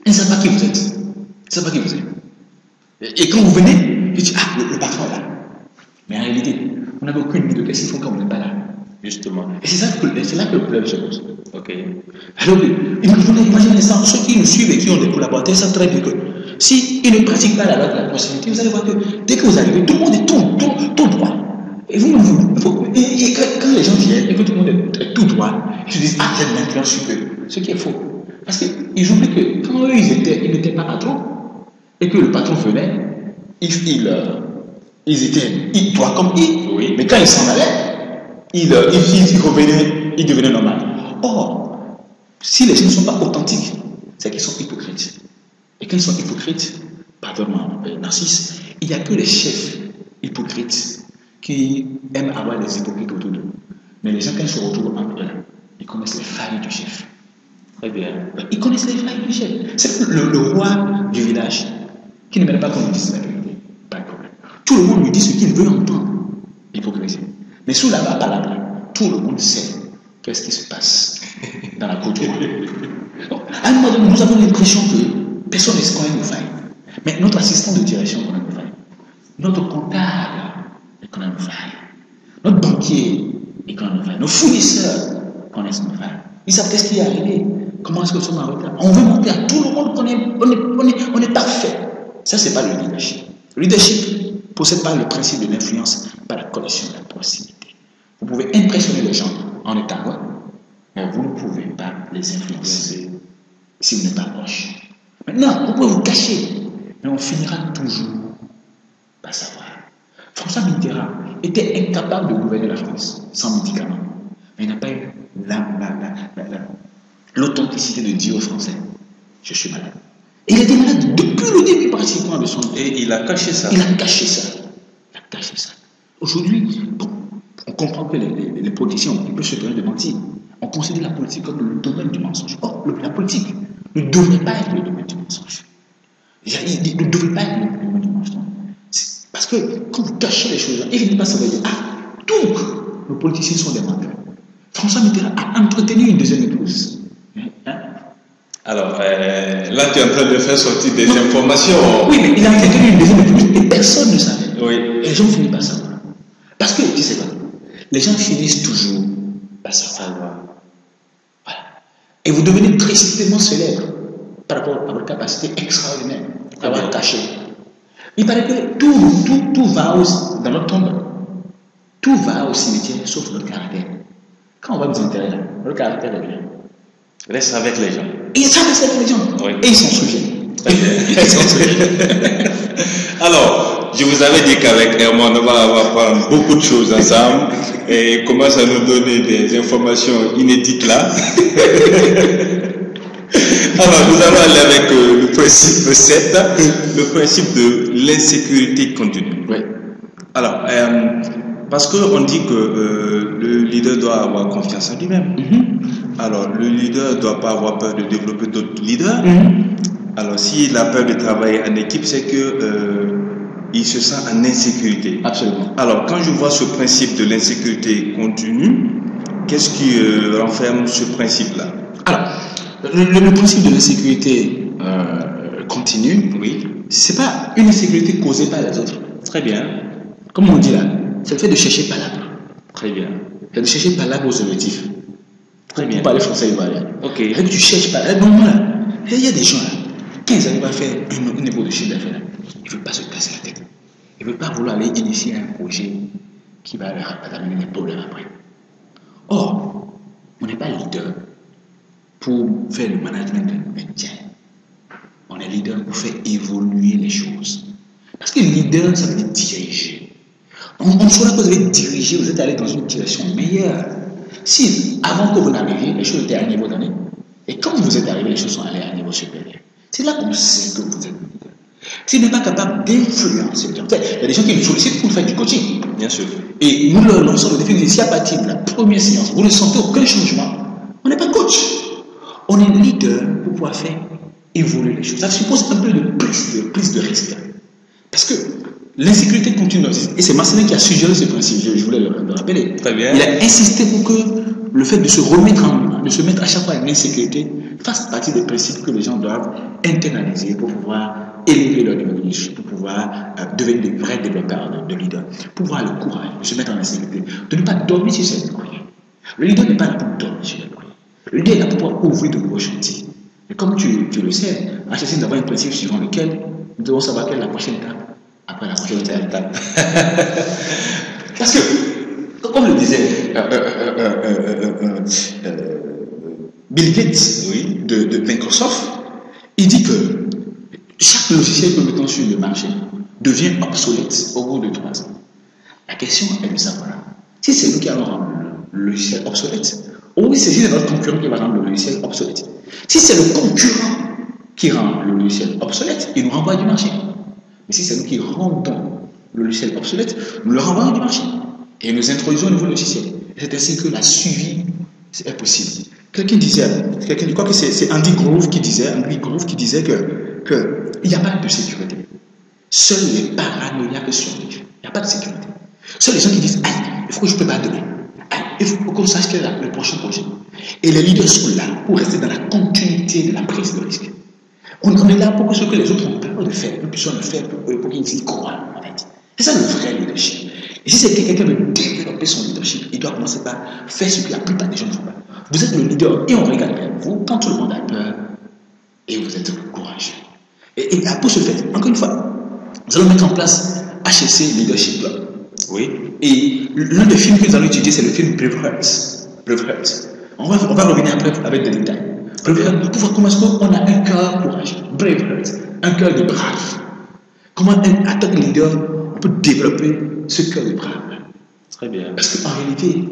ne savent pas qui vous êtes. Ils ne savent pas qui vous êtes. Et quand vous venez, ils disent, ah, le patron est là. Mais en réalité, on n'avait aucune idée de qu'est-ce qu'ils font quand on n'est pas là. Justement. Et c'est là que le problème se pose. Ok. Alors, imaginez ça, ceux qui nous suivent et qui ont des collaborateurs savent très bien que s'ils ne pratiquent pas la loi de la proximité, vous allez voir que dès que vous arrivez, tout le monde est tout droit. Et quand les gens viennent et que tout le monde est tout droit, ils se disent, ah, il y a de l'influence sur eux. Ce qui est faux. Parce qu'ils oublient que quand eux, ils n'étaient pas patrons, et que le patron venait, ils étaient droits comme ils. Oui. Mais quand ils s'en allaient, ils revenaient, ils devenaient normal. Or, si les gens ne sont pas authentiques, c'est qu'ils sont hypocrites. Et quand ils sont hypocrites, pardonne-moi, Narcisse, il n'y a que les chefs hypocrites qui aiment avoir des hypocrites autour d'eux. Mais les gens, quand ils se retrouvent entre eux, ils connaissent les failles du chef. Très bien. Ils connaissent les failles du chef. C'est le roi du village qui ne mène pas qu'on lui dise la vérité. Pas de problème. Tout le monde lui dit ce qu'il veut entendre. Hypocrisie. Mais sous la parole, tout le monde sait qu'est-ce qui se passe dans la cour du roi. Donc, à un moment donné, nous avons l'impression que personne ne connaît nos failles. Mais notre assistant de direction connaît nos failles. notre comptable est qu'on a nos failles. Notre banquier est qu'on a nos failles. Nos fournisseurs connaissent nos failles. Ils savent qu'est-ce qui est arrivé. Comment est-ce que nous sommes en retard. On veut montrer à tout le monde qu'on est parfait. Ça, ce n'est pas le leadership. Le leadership ne possède pas le principe de l'influence, pas la connexion de la proximité. Vous pouvez impressionner les gens en étant loin, mais vous ne pouvez pas les influencer si vous n'êtes pas proche. Maintenant, vous pouvez vous cacher, mais on finira toujours par savoir. François Mitterrand était incapable de gouverner la France sans médicaments. Mais il n'a pas eu l'authenticité de dire aux Français, je suis malade. Et il était malade depuis le début pratiquement de son vie. Et il a caché ça. Il a caché ça. Il a caché ça. Aujourd'hui, bon, on comprend que les politiciens, ils peuvent se permettre de mentir. On considère la politique comme le domaine du mensonge. Or, la politique ne devrait pas être le domaine du mensonge. Il ne devrait pas être le domaine du mensonge. Parce que quand vous cachez les choses, il ne finit pas ça veut dire, donc, nos politiciens sont des menteurs. François Mitterrand a entretenu une deuxième épouse. Alors, là, tu es en train de faire sortir des informations. Oui, mais il a entretenu une deuxième épouse et personne ne savait. Oui. Et les gens finissent par savoir. Parce que, tu sais quoi, les gens finissent toujours par savoir. Voilà. Et vous devenez tristement célèbre par rapport à votre capacité extraordinaire d'avoir caché. Il paraît que tout va dans notre tombe. Tout va au cimetière, sauf notre caractère. Quand on va nous enterrer là, notre caractère revient. Reste avec les gens. Et ça reste avec les gens. Oui. Et ils s'en souviennent. Ils s'en souviennent. Alors, je vous avais dit qu'avec Herman, on va apprendre beaucoup de choses ensemble et il commence à nous donner des informations inédites là. Alors, nous allons aller avec le principe 7, le principe de l'insécurité continue. Oui. Alors, parce qu'on dit que le leader doit avoir confiance en lui-même. Alors, le leader ne doit pas avoir peur de développer d'autres leaders. Alors, s'il a peur de travailler en équipe, c'est que il se sent en insécurité. Absolument. Alors, quand je vois ce principe de l'insécurité continue, qu'est-ce qui renferme ce principe-là? Alors, le principe de l'insécurité continue, Oui. c'est pas une insécurité causée par les autres. Très bien. Comme on dit là, c'est le fait de chercher par l'arbre. Très bien. C'est de chercher par l'arbre aux objectifs. Très bien. Pour parler français ivoirien. Ok. Et que tu cherches par l'arbre. Non, là, il y a des gens là, quand ils arrivent à faire une épaule de chiffre d'affaires, ils ne veulent pas se casser la tête. Ils ne veulent pas vouloir aller initier un projet qui va leur amener des problèmes après. Or, on n'est pas leader pour faire le management de maintien. On est leader pour faire évoluer les choses. Parce que leader, ça veut dire diriger. On saura que vous avez dirigé, vous êtes allé dans une direction meilleure. Si, avant que vous n'arriviez, les choses étaient à un niveau donné, et quand vous êtes arrivé, les choses sont allées à un niveau supérieur. C'est là qu'on sait que vous êtes leader. Si vous n'êtes pas capable d'influencer les gens, il y a des gens qui nous sollicitent pour faire du coaching. Bien sûr. Et nous leur lançons le défi, si à partir de la première séance, vous ne sentez aucun changement, on n'est pas coach. On est leader pour pouvoir faire évoluer les choses. Ça suppose un peu de prise de risque. Parce que l'insécurité continue. Et c'est Marcelin qui a suggéré ce principe, je voulais le rappeler. Très bien. Il a insisté pour que le fait de se remettre de se mettre à chaque fois en insécurité fasse partie des principes que les gens doivent internaliser pour pouvoir élever leur niveau de leadership, pour pouvoir devenir des vrais développeurs de leaders, pour avoir le courage de se mettre en insécurité, de ne pas dormir sur cette courrier. Le leader n'est pas là pour dormir sur la courrier. Le leader est là pour pouvoir ouvrir de nouveaux chantiers. Et comme tu le sais, à HSC, nous avons un principe suivant lequel nous devons savoir quelle est la prochaine étape après la prochaine étape. Parce que, comme le disait Bill Gates, oui, de Microsoft, il dit que chaque logiciel que nous mettons sur le marché devient obsolète au bout de 3 ans. La question est de savoir si c'est nous qui allons rendre le logiciel obsolète, ou si c'est notre concurrent qui va rendre le logiciel obsolète. Si c'est le concurrent qui rend le logiciel obsolète, il nous renvoie du marché. Mais si c'est nous qui rendons le logiciel obsolète, nous le renvoyons du marché. Et nous introduisons un nouveau logiciel. C'est ainsi que la suivi est possible. Quelqu'un disait, je crois que c'est Andy Grove qui disait que il n'y a pas de sécurité. Seuls les paranoïaques survivent. Il n'y a pas de sécurité. Seuls les gens qui disent, il faut que je ne peux pas donner. Il faut qu'on sache quel est le prochain projet. Et les leaders sont là pour rester dans la continuité de la prise de risque. On est là pour que ce que les autres ont peur de faire, nous puissions le faire pour qu'ils y croient, en fait. C'est ça le vrai leadership. Et si c'est quelqu'un qui veut développer son leadership, il doit commencer par faire ce que la plupart des gens ne font pas. Vous êtes le leader et on regarde bien vous quand tout le monde a peur et vous êtes courageux. Et pour ce fait, encore une fois, nous allons mettre en place HSC Leadership Club. Oui. Et l'un des films que nous allons étudier, c'est le film Braveheart. Braveheart. On va revenir après avec des détails. Braveheart, pour voir comment est-ce qu'on a un cœur courageux. Braveheart, un cœur de brave. Comment, en tant que leader, on peut développer ce cœur de brave. Très bien. Parce qu'en réalité,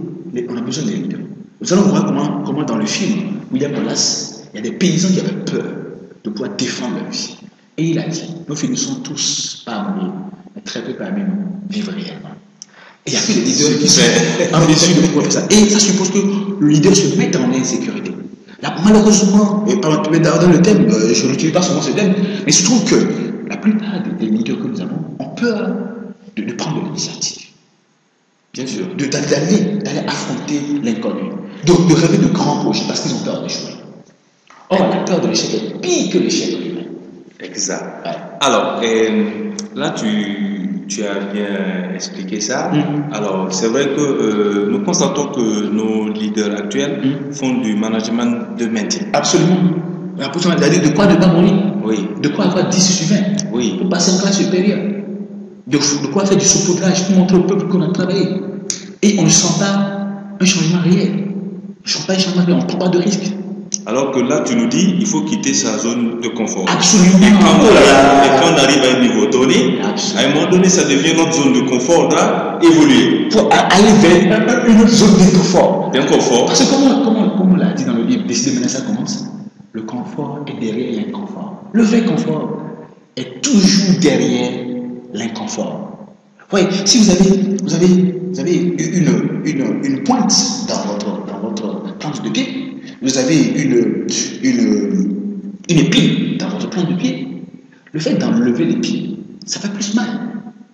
on a besoin des leaders. Nous allons voir comment dans le film William Wallace, il y a des paysans qui avaient peur de pouvoir défendre leur vie. Et il a dit, nous finissons tous par mourir, mais très peu parmi nous vivent réellement. Et il n'y a que les leaders qui sont en mesure de pouvoir faire ça. Et ça suppose que le leader se mette en insécurité. Là, malheureusement, et dans le thème, je n'utilise pas souvent ce thème, mais il se trouve que la plupart des leaders que nous avons ont peur de prendre l'initiative. Bien sûr, d'aller affronter l'inconnu, de rêver de grands projets parce qu'ils ont peur d'échouer. Or, la peur de l'échec est pire que l'échec lui-même. Exact. Ouais. Alors, là, tu as bien expliqué ça. Alors, c'est vrai que nous constatons que nos leaders actuels font du management de maintien. Absolument. De quoi ne pas mourir. Oui. De quoi avoir 10 sur 20. Oui. Pour passer en classe supérieure. De quoi faire du saupoudrage pour montrer au peuple qu'on a travaillé. Et on ne sent pas un changement réel. On ne sent pas un changement réel. On ne prend pas de risque. Alors que là, tu nous dis, il faut quitter sa zone de confort. Absolument. Et quand on arrive à un niveau donné, à un moment donné, ça devient notre zone de confort, là, évoluer. Pour aller vers une autre zone d'inconfort. D'inconfort. Parce que comme on l'a dit dans le livre, décider maintenant ça commence. Le confort est derrière l'inconfort. Le vrai confort est toujours derrière l'inconfort. Oui, si vous avez une pointe dans votre plante de pied, vous avez une épine dans votre plante de pied, le fait d'enlever l'épine, ça fait plus mal.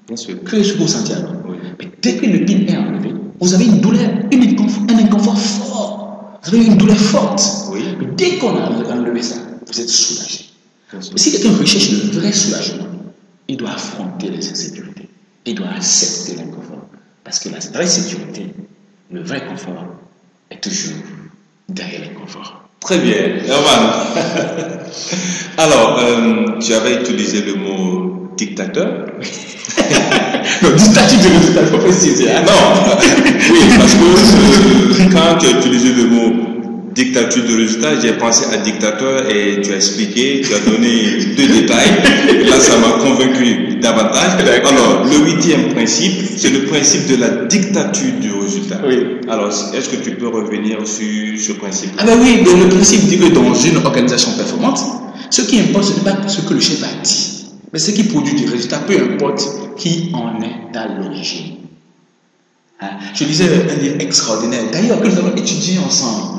Bien sûr. Que ce que vous sentez alors. Oui. Mais dès qu'une épine est enlevée, vous avez une douleur, un inconfort fort. Vous avez une douleur forte. Oui. Mais dès qu'on a enlevé ça, vous êtes soulagé. Si quelqu'un recherche le vrai soulagement, il doit affronter les insécurités. Il doit accepter l'inconfort. Parce que la vraie sécurité, le vrai confort, est toujours derrière l'inconfort. Très bien. Herman. Alors, tu avais utilisé le mot dictateur. Non, dictature de résultat, il faut préciser. Hein? Non. Oui, parce que quand tu as utilisé le mot dictature de résultat, j'ai pensé à dictateur et tu as expliqué, tu as donné 2 détails. Là, ça m'a convaincu davantage. Alors, le 8e principe, c'est le principe de la dictature du résultat. Oui. Alors, est-ce que tu peux revenir sur ce principe? Ah ben oui, le principe dit que dans une organisation performante, ce qui importe, ce n'est pas ce que le chef a dit, mais ce qui produit du résultat, peu importe qui en est à l'origine. Hein? Je lisais un livre extraordinaire, d'ailleurs, que nous allons étudier ensemble.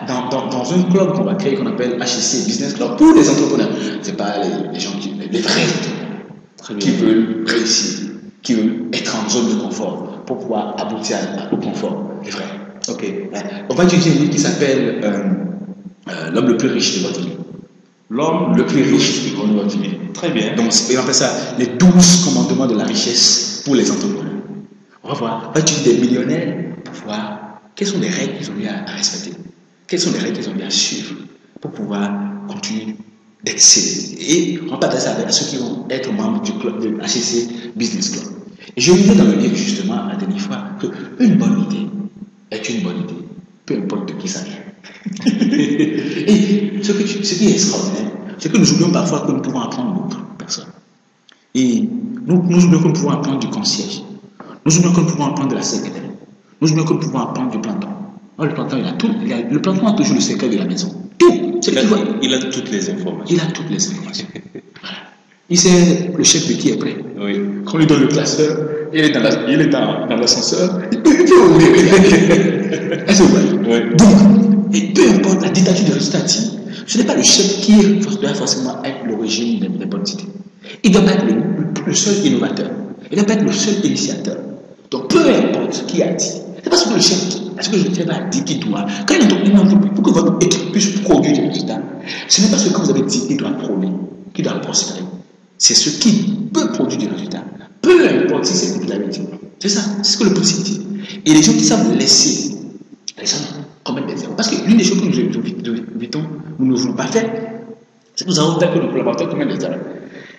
Dans un club qu'on va créer, qu'on appelle HSC Business Club, pour les entrepreneurs. Ce n'est pas les gens les vrais entrepreneurs qui veulent réussir, qui veulent être en zone de confort pour pouvoir aboutir au confort. Les vrais. Ok. On va étudier un livre qui s'appelle L'homme le plus riche de votre vie. L'homme Le plus riche de votre vie. Très bien. Donc, on appelle ça les 12 commandements de la richesse pour les entrepreneurs. On va voir, on va étudier des millionnaires pour voir quelles sont les règles qu'ils ont eu à respecter. Quelles sont les règles qu'ils ont bien à suivre pour pouvoir continuer d'exceller. Et on va partager ça avec ceux qui vont être membres du club de HSC Business Club. Et je lisais dans le livre justement la dernière fois qu'une bonne idée est une bonne idée, peu importe de qui ça vient. Et ce qui est extraordinaire, c'est que nous oublions parfois que nous pouvons apprendre d'autres personnes. Et nous oublions que nous pouvons apprendre du concierge. Nous oublions que nous pouvons apprendre de la secrétaire. Nous oublions que nous pouvons apprendre du planton. Oh, le planton, le planton a toujours le secret de la maison. Tout. Il a toutes les informations. Il a toutes les informations. Voilà. Il sait le chef de qui est prêt. Oui. Quand on lui donne le classeur, il est dans l'ascenseur, il peut ouvrir. Est-ce que vous voyez? Oui. Donc, et peu importe la dictature de résultat, ce n'est pas le chef qui doit forcément être l'origine des bonnes idées. Il doit pas être le seul innovateur. Il doit pas être le seul initiateur. Donc, peu importe qui a dit. C'est pas ce que le chef dit. Est-ce que le chef a dit qu'il doit? Quand il entreprise, pour que votre équipe puisse produire des résultats, ce n'est pas ce que vous avez dit qu'il doit produire, qu'il doit prospérer. C'est ce qui peut produire des résultats. Peu importe si c'est vous qui l'avez dit. C'est ça, c'est ce que le principe dit. Et les gens qui savent laisser les gens commettre des erreurs. Parce que l'une des choses que nous évitons, nous ne voulons pas faire, c'est que nous avons peur que nos collaborateurs commettent des erreurs.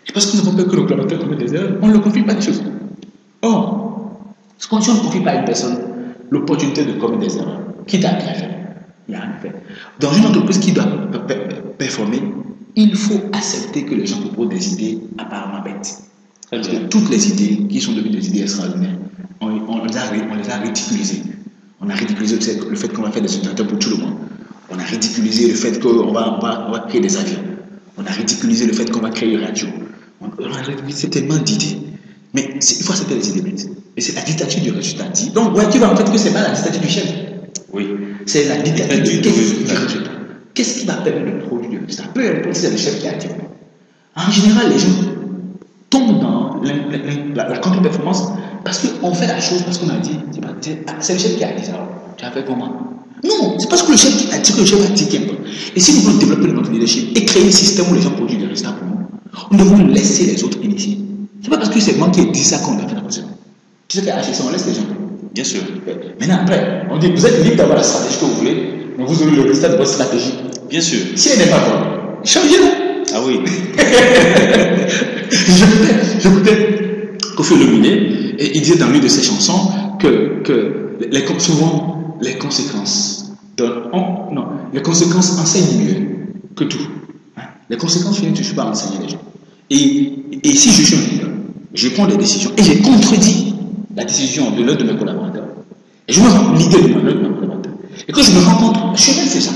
Et parce que nous avons peur que nos collaborateurs commettent des erreurs, on ne leur confie pas des choses. Or, si on ne confie pas à une personne l'opportunité de commettre des erreurs, quitte à rien faire, il n'y a rien à faire. Dans une entreprise qui doit performer, il faut accepter que les gens proposent des idées apparemment bêtes. Parce que toutes les idées qui sont devenues des idées extraordinaires, on les a ridiculisées. On a ridiculisé le fait qu'on va faire des ordinateurs pour tout le monde. On a ridiculisé le fait qu'on va créer des avions. On a ridiculisé le fait qu'on va créer une radio. On a ridiculisé tellement d'idées. Mais il faut accepter les idées bêtes. Et c'est la dictature du résultat. Donc, tu vois en fait que ce n'est pas la dictature du chef. Oui. C'est la dictature du résultat. Qu'est-ce qui va permettre de produire du résultat? Peu importe si c'est le chef qui a dit. En général, les gens tombent dans la contre-performance parce qu'on fait la chose parce qu'on a dit, c'est le chef qui a dit ça. Tu as fait comment? Non, c'est parce que le chef qui a dit que le chef a dit qu'il y a. Et si nous voulons développer notre leadership et créer un système où les gens produisent des résultats pour nous, nous devons laisser les autres initier. C'est pas parce que c'est moi qui ai dit ça qu'on a fait la chose. Tu sais qu'à HSC, on laisse les gens. Bien sûr. Maintenant, après, on dit, vous êtes libre d'avoir la stratégie que vous voulez, mais vous aurez le résultat de votre stratégie. Bien sûr. Si elle n'est pas bonne, changez-la. Ah oui. J'écoutais Kofi Olomide et il disait dans l'une de ses chansons que souvent les conséquences les conséquences enseignent mieux que tout. Les conséquences finissent toujours par enseigner les gens. Et si je suis un leader, je prends des décisions et j'ai contredit la décision de l'un de mes collaborateurs. Et je me rends l'idée de l'un de mes collaborateurs. Et quand je me rends compte, je vais faire ça.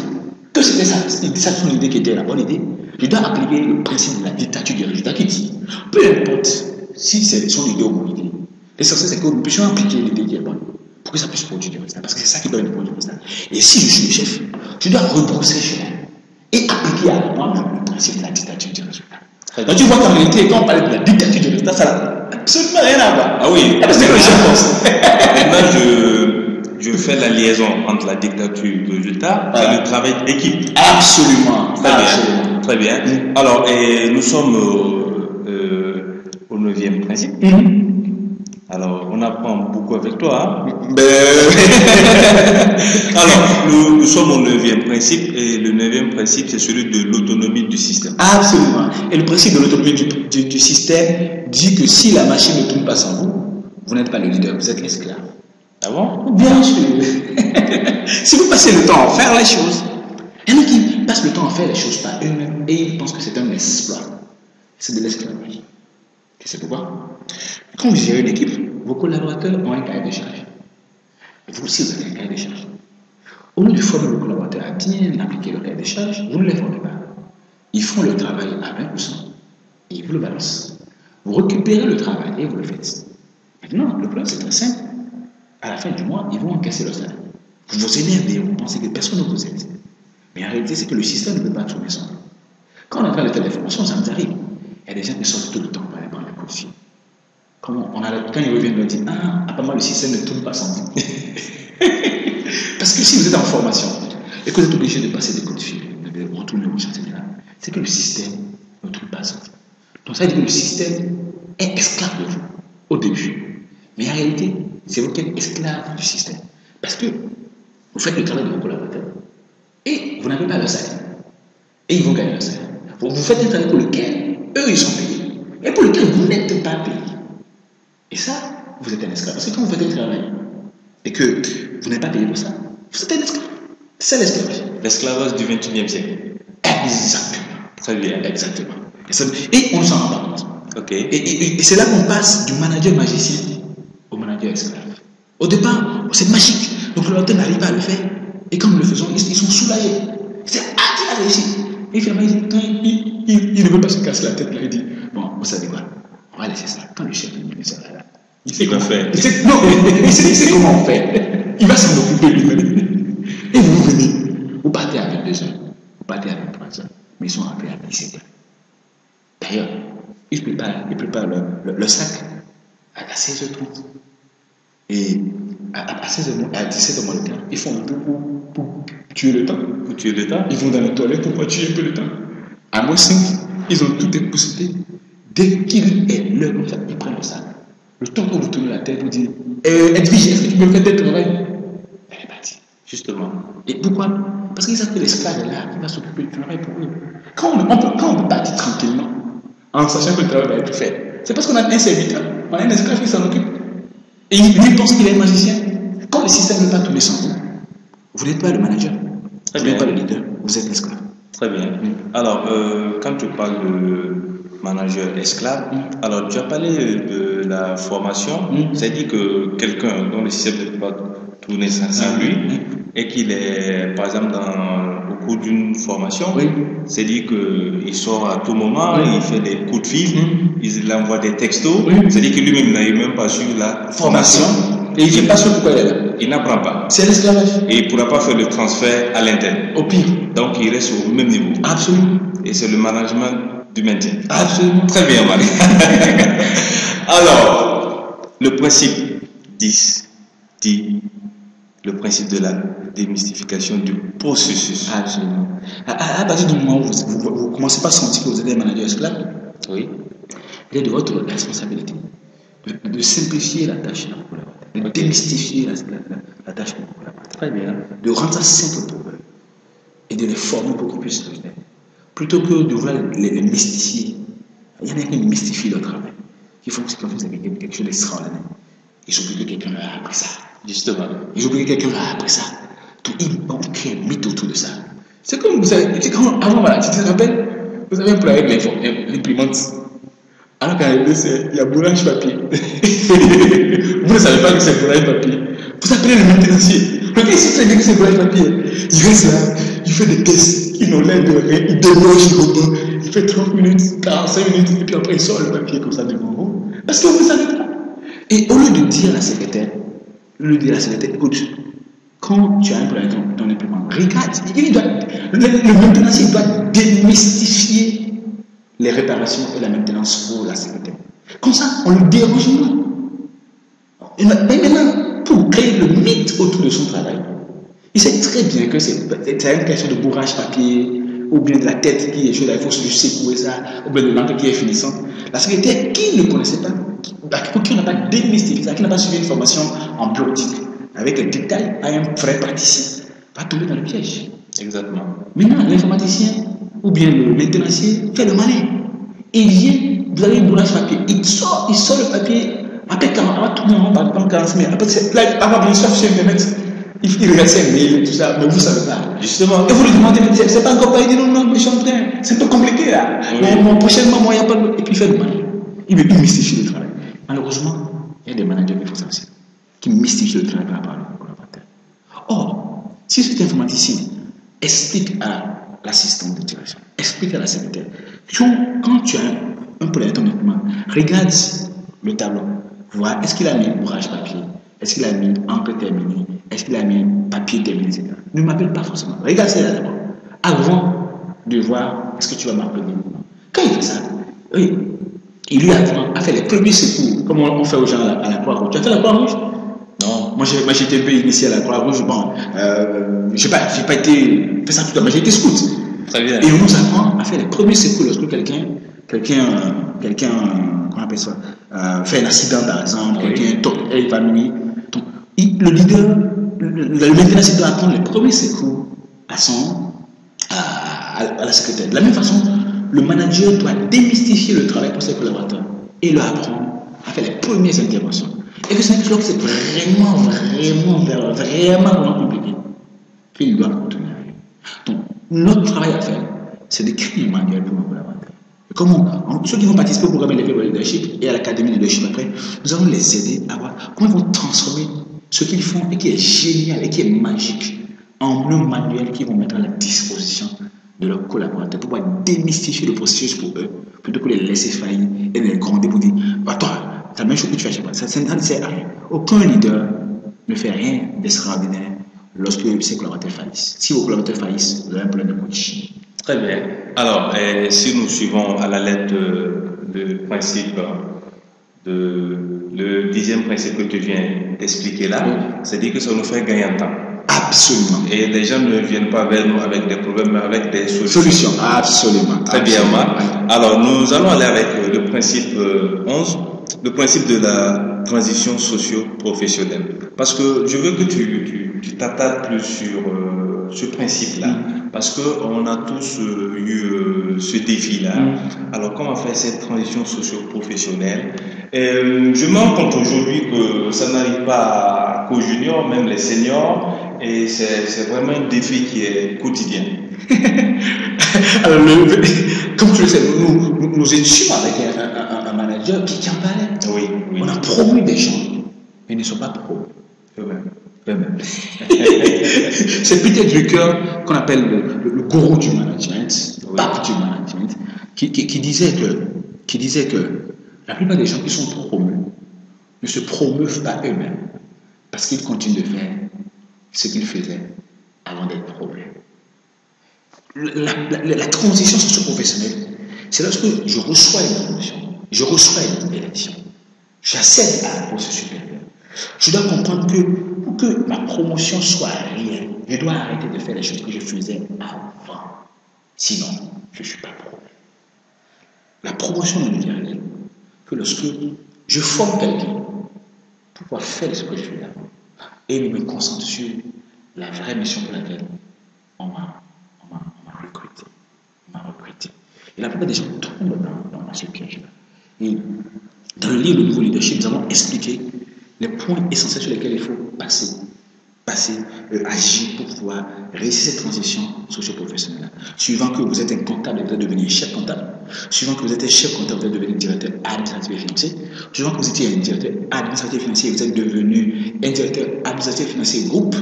Que c'était ça son idée qui était la bonne idée. Je dois appliquer le principe de la dictature du résultat qui dit, peu importe si c'est son idée ou mon idée, l'essentiel c'est que nous puissions appliquer l'idée qui est bonne pour que ça puisse produire du résultat. Parce que c'est ça qui donne du résultat. Et si je suis le chef, je dois rebrousser chemin et appliquer à moi-même le principe de la dictature du résultat. Donc tu vois qu'en réalité, quand on parle de la dictature du résultat, ça n'a absolument rien à voir. Ah oui. C'est ce que le chef pense. Maintenant, je fais la liaison entre la dictature du résultat et le travail d'équipe. Absolument. Très bien. Alors, nous sommes au 9e principe. Alors, on apprend beaucoup avec toi. Hein? Alors, nous sommes au 9e principe et le 9e principe, c'est celui de l'autonomie du système. Absolument. Et le principe de l'autonomie du système dit que si la machine ne tourne pas sans vous, vous n'êtes pas le leader, vous êtes l'esclave. Ah bon? Bien sûr. Si vous passez le temps à faire les choses, il y en a qui passent le temps à faire les choses par eux-mêmes et ils pensent que c'est un exploit. C'est de l'esclavage. Tu sais pourquoi? Quand vous gérez une équipe, vos collaborateurs ont un cahier de charge. Et vous aussi, vous avez un cahier de charge. Au lieu de former vos collaborateurs à bien appliquer le cahier de charge, vous ne les formez pas. Ils font le travail à 20% et ils vous le balancent. Vous récupérez le travail et vous le faites. Maintenant, le plan, c'est très simple. À la fin du mois, ils vont encaisser leur salaire. Vous vous énervez, vous pensez que personne ne vous aide. Mais en réalité, c'est que le système ne peut pas tourner sans vous. Quand on est en train de faire des formations, ça nous arrive. Il y a des gens qui sortent tout le temps pour aller prendre les coups de fil. Quand ils reviennent, on leur dit, apparemment le système ne tourne pas sans vous. Parce que si vous êtes en formation et que vous êtes obligé de passer des coups de fil, de retourner au champ général, c'est que le système ne tourne pas sans vous. Donc ça veut dire que le système est esclave de vous au début. Mais en réalité, c'est vous qui êtes esclave du système. Parce que vous faites le travail de vos collaborateurs et vous n'avez pas leur salaire. Et ils vont gagner leur salaire. Vous faites un travail pour lequel eux ils sont payés et pour lequel vous n'êtes pas payé. Et ça, vous êtes un esclave. Parce que quand vous faites un travail et que vous n'êtes pas payé pour ça, vous êtes un esclave. C'est l'esclavage. L'esclavage du 21e siècle. Exactement. Très bien. Exactement. Et on ne s'en rend pas compte. Okay. Et c'est là qu'on passe du manager magicien au manager esclave. Au départ, c'est magique. Donc le collaborateur n'arrive pas à le faire. Et quand nous le faisons, ils sont soulagés. C'est il a réussi. Et finalement, il ne veut pas se casser la tête. Là, il dit, bon, vous savez quoi? On va laisser ça. Quand le chef nous dit ça, là, il sait quoi faire. Il sait comment on fait. Il va s'en occuper lui-même. Et vous venez. Vous partez à 22 heures. Vous partez à 23 heures. Mais ils sont appelés à 17 heures. D'ailleurs, ils préparent le sac à 16h30. Et à 16h, à 17h, ils font beaucoup pour tuer le temps. Pour tuer le temps. Ils vont dans les toilettes pour tuer un peu le temps. À moins 5, ils ont tout épousseté. Dès qu'il est l'heure, ils prennent le sac. Le temps que vous tournez la tête, vous dites Edwige, est-ce que tu peux me faire tel travail? Elle est partie. Justement. Et pourquoi? Parce qu'ils savent que l'esclave est là, qui va s'occuper du travail pour eux. Quand on peut partir tranquillement, en sachant que le travail va être fait, c'est parce qu'on a un serviteur, on a un esclave qui s'en occupe. Et lui pense qu'il est un magicien. Quand le système ne peut pas tourner sans vous, vous n'êtes pas le manager, vous n'êtes pas le leader, vous êtes l'esclave. Très bien. Alors, quand tu parles de manager esclave, alors tu as parlé de la formation, c'est-à-dire que quelqu'un dont le système ne peut pas tourner sans lui, et qu'il est, par exemple, au cours d'une formation, c'est-à-dire qu'il sort à tout moment, il fait des coups de fil, il envoie des textos, c'est-à-dire que lui-même n'a même pas su la formation. Et il n'est pas sûr pourquoi il est là. Il n'apprend pas. C'est l'esclavage. Et il ne pourra pas faire le transfert à l'interne. Au pire. Donc il reste au même niveau. Absolument. Et c'est le management du maintien. Absolument. Très bien, Marie. Alors, le principe 10 dit le principe de la démystification du processus. Absolument. À partir du moment où vous commencez pas à sentir que vous êtes un manager esclave, oui, il est de votre responsabilité de simplifier la tâche, de démystifier la tâche pour vous. Très bien. De rendre ça simple pour eux et de les former pour qu'ils puissent le faire. Plutôt que de vouloir les mystifier. Il y en a qui mystifient leur travail. Qui font que vous avez quelque chose d'extraordinaire. Ils oublient que quelqu'un a appris ça. Justement. Ils oublient que quelqu'un a appris ça. Ils ont créé un mythe autour de ça. C'est comme vous savez, avant, voilà, tu te rappelles, vous avez un problème avec l'imprimante. Alors qu'en réalité, il y a bourrage papier. Vous ne savez pas que c'est bourrage papier. Vous appelez le maintenancier. Le gars, il sait très bien que c'est bourrage papier. Il reste là, il fait des tests, il n'enlève de rien, il débauche le robot, il fait 30 minutes, 45 minutes, et puis après il sort le papier comme ça devant vous. Parce que vous ne savez pas. Et au lieu de dire à la secrétaire, écoute, quand tu as un problème dans l'imprimante, regarde, le maintenancier doit démystifier les réparations et la maintenance pour la sécurité. Comme ça, on le dérange moins. Et maintenant, pour créer le mythe autour de son travail, il sait très bien que c'est une question de bourrage papier, ou bien de la tête qui est chaude, il faut se secouer ça, ou bien de l'encre qui est finissante. La secrétaire qui ne connaissait pas, qui n'a pas démystifié ça, qui n'a pas suivi une formation en bureautique, avec les détails à un vrai praticien, va tomber dans le piège. Exactement. Maintenant, l'informaticien ou bien le maintenancier fait le malin. Il vient, vous avez une bourrage papier, il sort le papier, après quand on va tourner en rond pendant 40 minutes, après là, bien sûr, sur Internet, il regarde ses mails, tout ça, mais vous ne savez pas. Justement. Et vous lui demandez, c'est pas encore pas, il dit non, mais je suis en train, c'est un peu compliqué là. Oui. Prochainement, moi, il n'y a pas de. Et puis il fait le malin. Il veut mystifier le travail. Malheureusement, il y a des managers qui font ça aussi, qui mystifient le travail par rapport à collaborateur. Or, si cet informaticien explique à l'assistant de direction, explique à la secrétaire, quand tu as un problème de ton document, regarde le tableau, vois, est-ce qu'il a mis bourrage papier, est-ce qu'il a mis encre terminée, est-ce qu'il a mis papier terminé, etc. Ne m'appelle pas forcément. Regarde ça d'abord, avant de voir est-ce que tu vas m'appeler. Quand il fait ça, oui, il lui apprend à faire les premiers secours, comme on fait aux gens à la Croix-Rouge. Tu as fait la Croix-Rouge? Non, moi j'étais un peu initié à la Croix-Rouge. Bon, j'ai pas été fait ça tout à l'heure, j'ai été scout. Très bien. Et on nous apprend à faire les premiers secours lorsque quelqu'un, comment on appelle ça, fait un accident par exemple, quelqu'un est évanoui. Le leader, le maintenancier doit apprendre les premiers secours à la secrétaire. De la même façon, le manager doit démystifier le travail pour ses collaborateurs et leur apprendre à faire les premières interventions. Et que c'est quelque chose qui est vraiment compliqué, qu'il doit continuer. Donc, notre travail à faire, c'est de créer un manuel pour nos collaborateurs. Comment ceux qui vont participer au programme Level Leadership et à l'Académie de Leadership après, nous allons les aider à voir comment ils vont transformer ce qu'ils font et qui est génial et qui est magique en un manuel qu'ils vont mettre à la disposition de leurs collaborateurs pour pouvoir démystifier le processus pour eux, plutôt que de les laisser faillir et de les gronder pour dire attends, c'est la même chose que tu fais à chaque fois. Ça ne sert à rien. Aucun leader ne fait rien d'extraordinaire lorsque ses collaborateurs faillissent. Si vos collaborateurs faillissent, vous avez un problème de coaching. Très bien. Alors, si nous suivons à la lettre le principe, le 10e principe que tu viens d'expliquer là, c'est-à-dire que ça nous fait gagner en temps. Absolument. Et les gens ne viennent pas vers nous avec des problèmes, mais avec des solutions. Absolument. Très bien, Marc. Alors, nous allons aller avec le principe 11, le principe de la transition socio-professionnelle. Parce que je veux que tu t'attardes plus sur ce principe-là. Parce qu'on a tous eu ce défi-là. Alors, comment faire cette transition socio-professionnelle? Je me rends compte aujourd'hui que ça n'arrive pas qu'aux juniors, même les seniors. Et c'est vraiment un défi qui est quotidien. Alors, comme tu le sais, nous étions avec un manager qui en parlait. Oui. On a promu des gens, mais ils ne sont pas promus eux-mêmes. C'est Peter Drucker qu'on appelle le gourou du management, le pape du management, qui disait que la plupart des gens qui sont promus ne se promeuvent pas eux-mêmes parce qu'ils continuent de faire ce qu'ils faisaient avant d'être promus. La transition socio-professionnelle, c'est lorsque je reçois une promotion, je reçois une élection, j'accède à un poste supérieur. Je dois comprendre que pour que ma promotion soit réelle, je dois arrêter de faire les choses que je faisais avant. Sinon, je ne suis pas promu. La promotion ne devient réelle que lorsque je forme quelqu'un pour pouvoir faire ce que je fais avant et me concentre sur la vraie mission pour laquelle on m'a recruté. Et la plupart des gens tombent dans ce piège-là. Et dans le livre Le Nouveau Leadership, nous avons expliqué les points essentiels sur lesquels il faut agir pour pouvoir réussir cette transition socio-professionnelle. Suivant que vous êtes un comptable, vous allez devenir chef comptable. Suivant que vous êtes un chef comptable, vous allez devenir directeur administratif et financier. Suivant que vous étiez un directeur administratif et financier, vous êtes devenu un directeur administratif et financier groupe.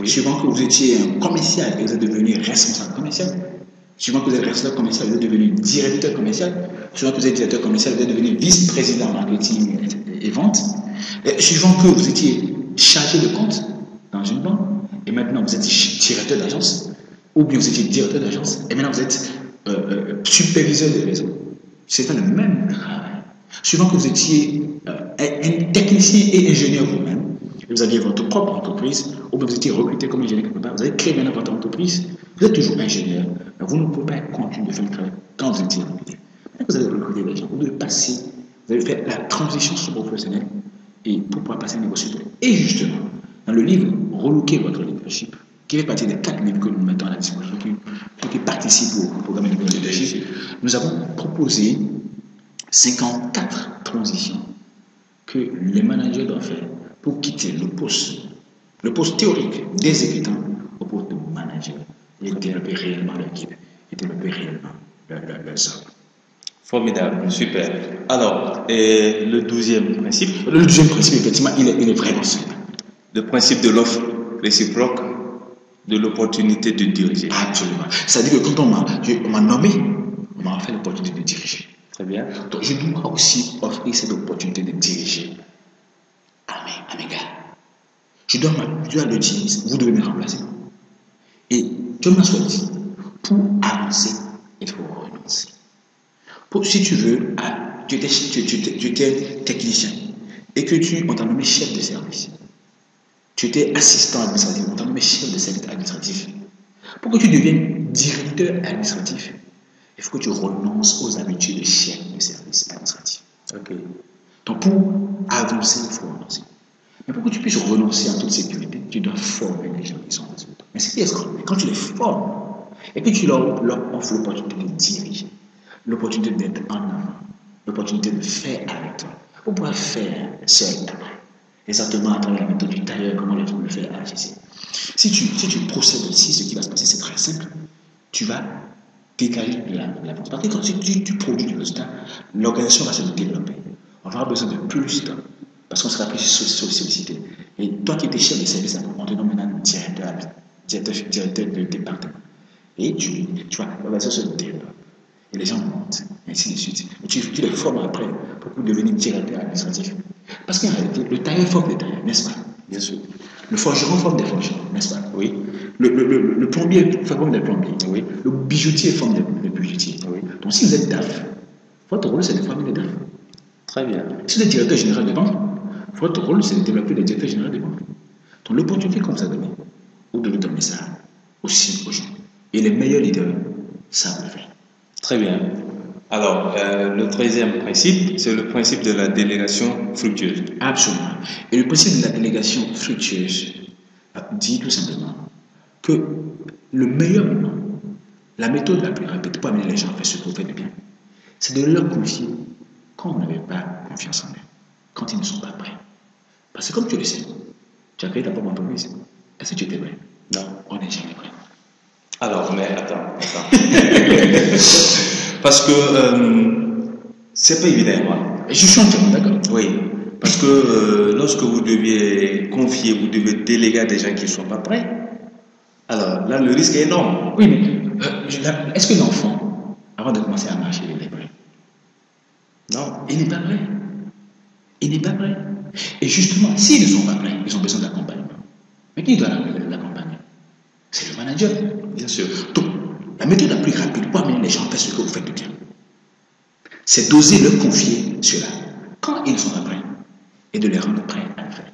Suivant que vous étiez un commercial, vous êtes devenu responsable commercial. Suivant que vous êtes responsable commercial, vous êtes devenu directeur commercial. Suivant que vous êtes directeur commercial, vous êtes devenu vice-président marketing et vente. Et suivant que vous étiez chargé de compte dans une banque, et maintenant vous êtes directeur d'agence, ou bien vous étiez directeur d'agence, et maintenant vous êtes superviseur de réseau. C'est le même travail. Suivant que vous étiez un technicien et ingénieur vous-même, vous aviez votre propre entreprise, ou bien vous étiez recruté comme ingénieur quelque part, vous avez créé maintenant votre entreprise, vous êtes toujours ingénieur, mais vous ne pouvez pas continuer de faire le travail quand vous étiez recruté. Maintenant que vous avez recruté des gens, vous devez passer, vous avez fait la transition professionnelle et pour pouvoir passer au niveau supérieur. Et justement, dans le livre Relooker votre leadership, qui fait partie des 4 livres que nous mettons à la disposition, qui participent au programme de leadership, nous avons proposé 54 transitions que les managers doivent faire pour quitter le poste théorique d'exécutant au poste de manager et développer réellement leur équipe et développer réellement leurs hommes. Formidable, super. Alors, et le 12e principe? Le 12e principe, effectivement, il est vraiment simple. Le principe de l'offre réciproque de l'opportunité de diriger. Absolument. C'est-à-dire que quand on m'a nommé, on m'a offert l'opportunité de diriger. Très bien. Donc, je dois aussi offrir cette opportunité de diriger à mes gars. Je dois le dire, vous devez me remplacer. Et Dieu m'a choisi. Pour avancer, il faut renoncer. Si tu veux, tu étais technicien et que on t'a nommé chef de service. Tu étais assistant administratif, on t'a nommé chef de service administratif. Pour que tu deviennes directeur administratif, il faut que tu renonces aux habitudes de chef de service administratif. Ok. Donc pour avancer, il faut renoncer. Mais pour que tu puisses renoncer en toute sécurité, tu dois former les gens qui sont dans ce temps. Mais ce qui est extraordinaire, quand tu les formes et que tu leur offres l'opportunité de diriger, l'opportunité d'être en avant, l'opportunité de faire avec toi, pour pouvoir faire seul après. Exactement à travers la méthode du tailleur, comment le faire à HCC. Si tu procèdes ainsi, ce qui va se passer, c'est très simple. Tu vas dégager de la vente. Parce que quand tu produis du résultat, l'organisation va se développer. On va avoir besoin de plus de temps. Parce qu'on sera plus sollicité. Et toi qui étais chef de service, on te nomme maintenant directeur de département. Et tu vois, l'organisation se développe. Et les gens montent, et ainsi de suite. Et tu les formes après pour devenir directeur administratif. Parce qu'en réalité, le tailleur forme des tailleurs, n'est-ce pas? Bien sûr. Le forgeron forme des forgerons, n'est-ce pas? Oui. Le plombier forme des plombiers. Oui. Le bijoutier forme des bijoutiers. Oui. Donc si vous êtes DAF, votre rôle c'est de former des DAF. Très bien. Si vous êtes directeur général de banque, votre rôle c'est de développer les directeurs généraux de banque. Donc l'opportunité qu'on vous a donnée, vous devez donner ça aussi aux gens. Et les meilleurs leaders savent le faire. Très bien. Alors, le troisième principe, c'est le principe de la délégation fructueuse. Absolument. Et le principe de la délégation fructueuse dit tout simplement que le meilleur moment, la méthode la plus rapide pour amener les gens à faire ce que vous faites de bien, c'est de leur confier quand vous n'avez pas confiance en eux, quand ils ne sont pas prêts. Parce que comme tu le sais, tu as créé ta propre entreprise. Est-ce que tu étais prêt? Non. On n'est jamais prêt. Alors, mais attends. Parce que c'est pas évident, moi. Je suis entièrement d'accord. Oui. Parce que lorsque vous deviez confier, vous devez déléguer à des gens qui ne sont pas prêts. Alors là, le risque est énorme. Oui, mais est-ce que l'enfant, avant de commencer à marcher, il est prêt? Non. Il n'est pas prêt. Il n'est pas prêt. Et justement, s'ils ne sont pas prêts, ils ont besoin d'accompagnement. Mais qui doit l'accompagner? C'est le manager. Bien sûr. Donc, la méthode la plus rapide pour amener les gens à faire ce que vous faites de bien, c'est d'oser leur confier cela quand ils ne sont pas prêts et de les rendre prêts à le faire.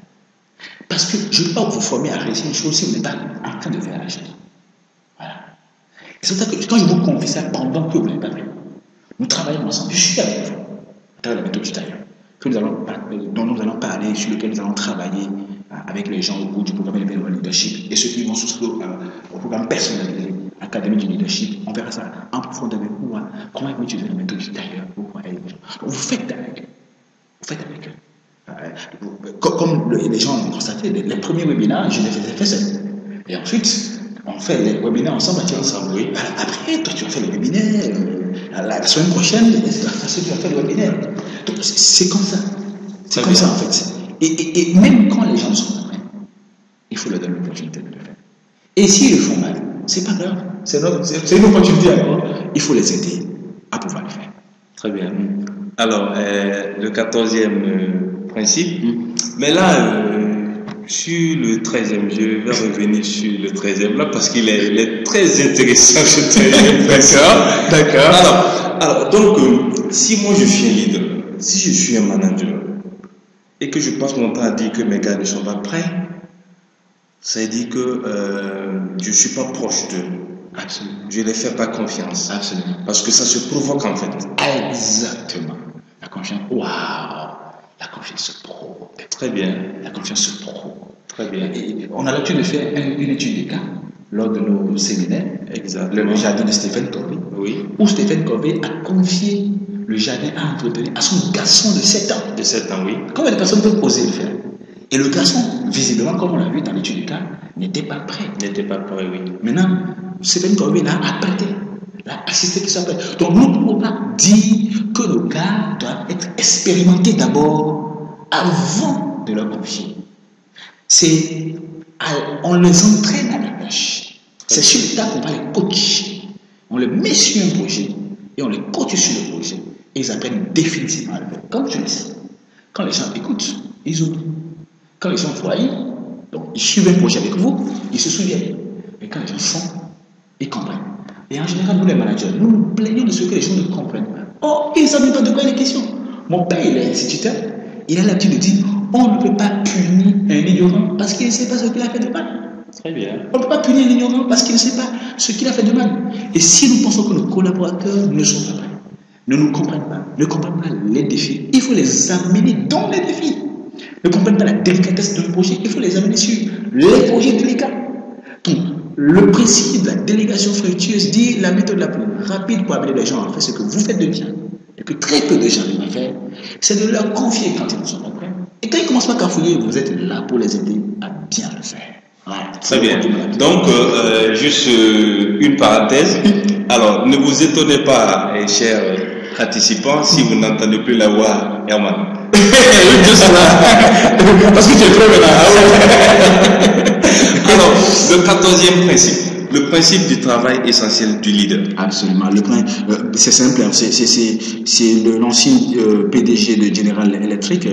Parce que je ne peux pas vous former à réussir une chose si vous n'êtes pas en train de faire la chose. Voilà. Et c'est pour ça que quand je vous confie ça pendant que vous n'êtes pas prêt, nous travaillons ensemble. Je suis avec vous à travers la méthode du tailleur dont nous allons parler, sur lequel nous allons travailler avec les gens au cours du programme événement leadership et ceux qui vont souscrire au programme personnalisé Académie du leadership. On verra ça en profondeur avec vous. Comment ils vont utiliser la méthode du tailleur pour aider les gens. Donc, vous faites avec eux. Vous faites avec eux. Comme les gens l'ont constaté, les premiers webinaires, je les ai fait seul. Et ensuite, on fait les webinaires ensemble. Oui. Après, toi, tu vas faire le webinaire. La semaine prochaine, tu vas faire le webinaire. Donc, c'est comme ça. C'est comme ça, en fait. Et même quand les gens sont prêts, il faut leur donner l'opportunité de le faire. Et s'ils le font mal, c'est pas grave. C'est une opportunité alors. Il faut les aider à pouvoir le faire. Très bien. Alors, le 14e principe. Mais là, sur le 13e, je vais revenir sur le 13e là parce qu'il est très intéressant ce 13e. D'accord. Alors, donc, si moi je suis un leader, si je suis un manager et que je passe mon temps à dire que mes gars ne sont pas prêts, ça veut dire que je ne suis pas proche d'eux. Absolument. Je ne les fais pas confiance. Absolument. Parce que ça se provoque en fait. Exactement. La confiance. Waouh! La confiance pro. Très bien. La confiance pro. Très bien. Et on a l'habitude de faire une étude des cas lors de nos séminaires. Exactement. Le jardin de Stephen Covey. Oui. Où Stephen Covey a confié le jardin à entretenir à son garçon de 7 ans. De 7 ans, oui. Combien de personnes peuvent oser le faire? Et le garçon, visiblement, comme on l'a vu dans l'étude du cas, n'était pas prêt. N'était pas prêt, oui. Maintenant, Stephen Covey l'a apprêté, l'a assisté qui soit prêt. Donc, nous ne pouvons pas dire que nos gars doivent être expérimentés d'abord avant de leur confier. On les entraîne à la tâche. C'est sur le tas qu'on va les coacher. On les met sur un projet et on les coach sur le projet. Et ils apprennent définitivement à le faire. Comme tu le sais, quand les gens écoutent, ils oublient. Quand les gens voient, donc ils suivent un projet avec vous, ils se souviennent. Et quand les gens font, ils comprennent. Et en général, nous les managers, nous nous plaignons de ce que les gens ne comprennent pas. Oh, ils ne savent pas de quoi il est question. Mon père, il est instituteur. Il a l'habitude de dire, on ne peut pas punir un ignorant parce qu'il ne sait pas ce qu'il a fait de mal. Très bien. On ne peut pas punir l'ignorant parce qu'il ne sait pas ce qu'il a fait de mal. Et si nous pensons que nos collaborateurs ne sont pas prêts, ne nous comprennent pas, ne comprennent pas les défis, il faut les amener dans les défis. Ne comprennent pas la délicatesse d'un projet, il faut les amener sur les projets délicats. Donc, le principe de la délégation fructueuse dit la méthode la plus rapide pour amener les gens à faire ce que vous faites de bien et que très peu de gens vont faire, c'est de leur confier quand ils ne sont pas prêts. Et quand ils commencent pas à cafouiller, vous êtes là pour les aider à bien le faire. Voilà. Très bien. Donc, juste une parenthèse. Alors, ne vous étonnez pas, chers participants, si vous n'entendez plus la voix Herman. Juste là. Parce que tu es prêt là. Alors, le 14e principe. Le principe du travail essentiel du leader. Absolument. C'est simple. C'est l'ancien PDG de General Electric,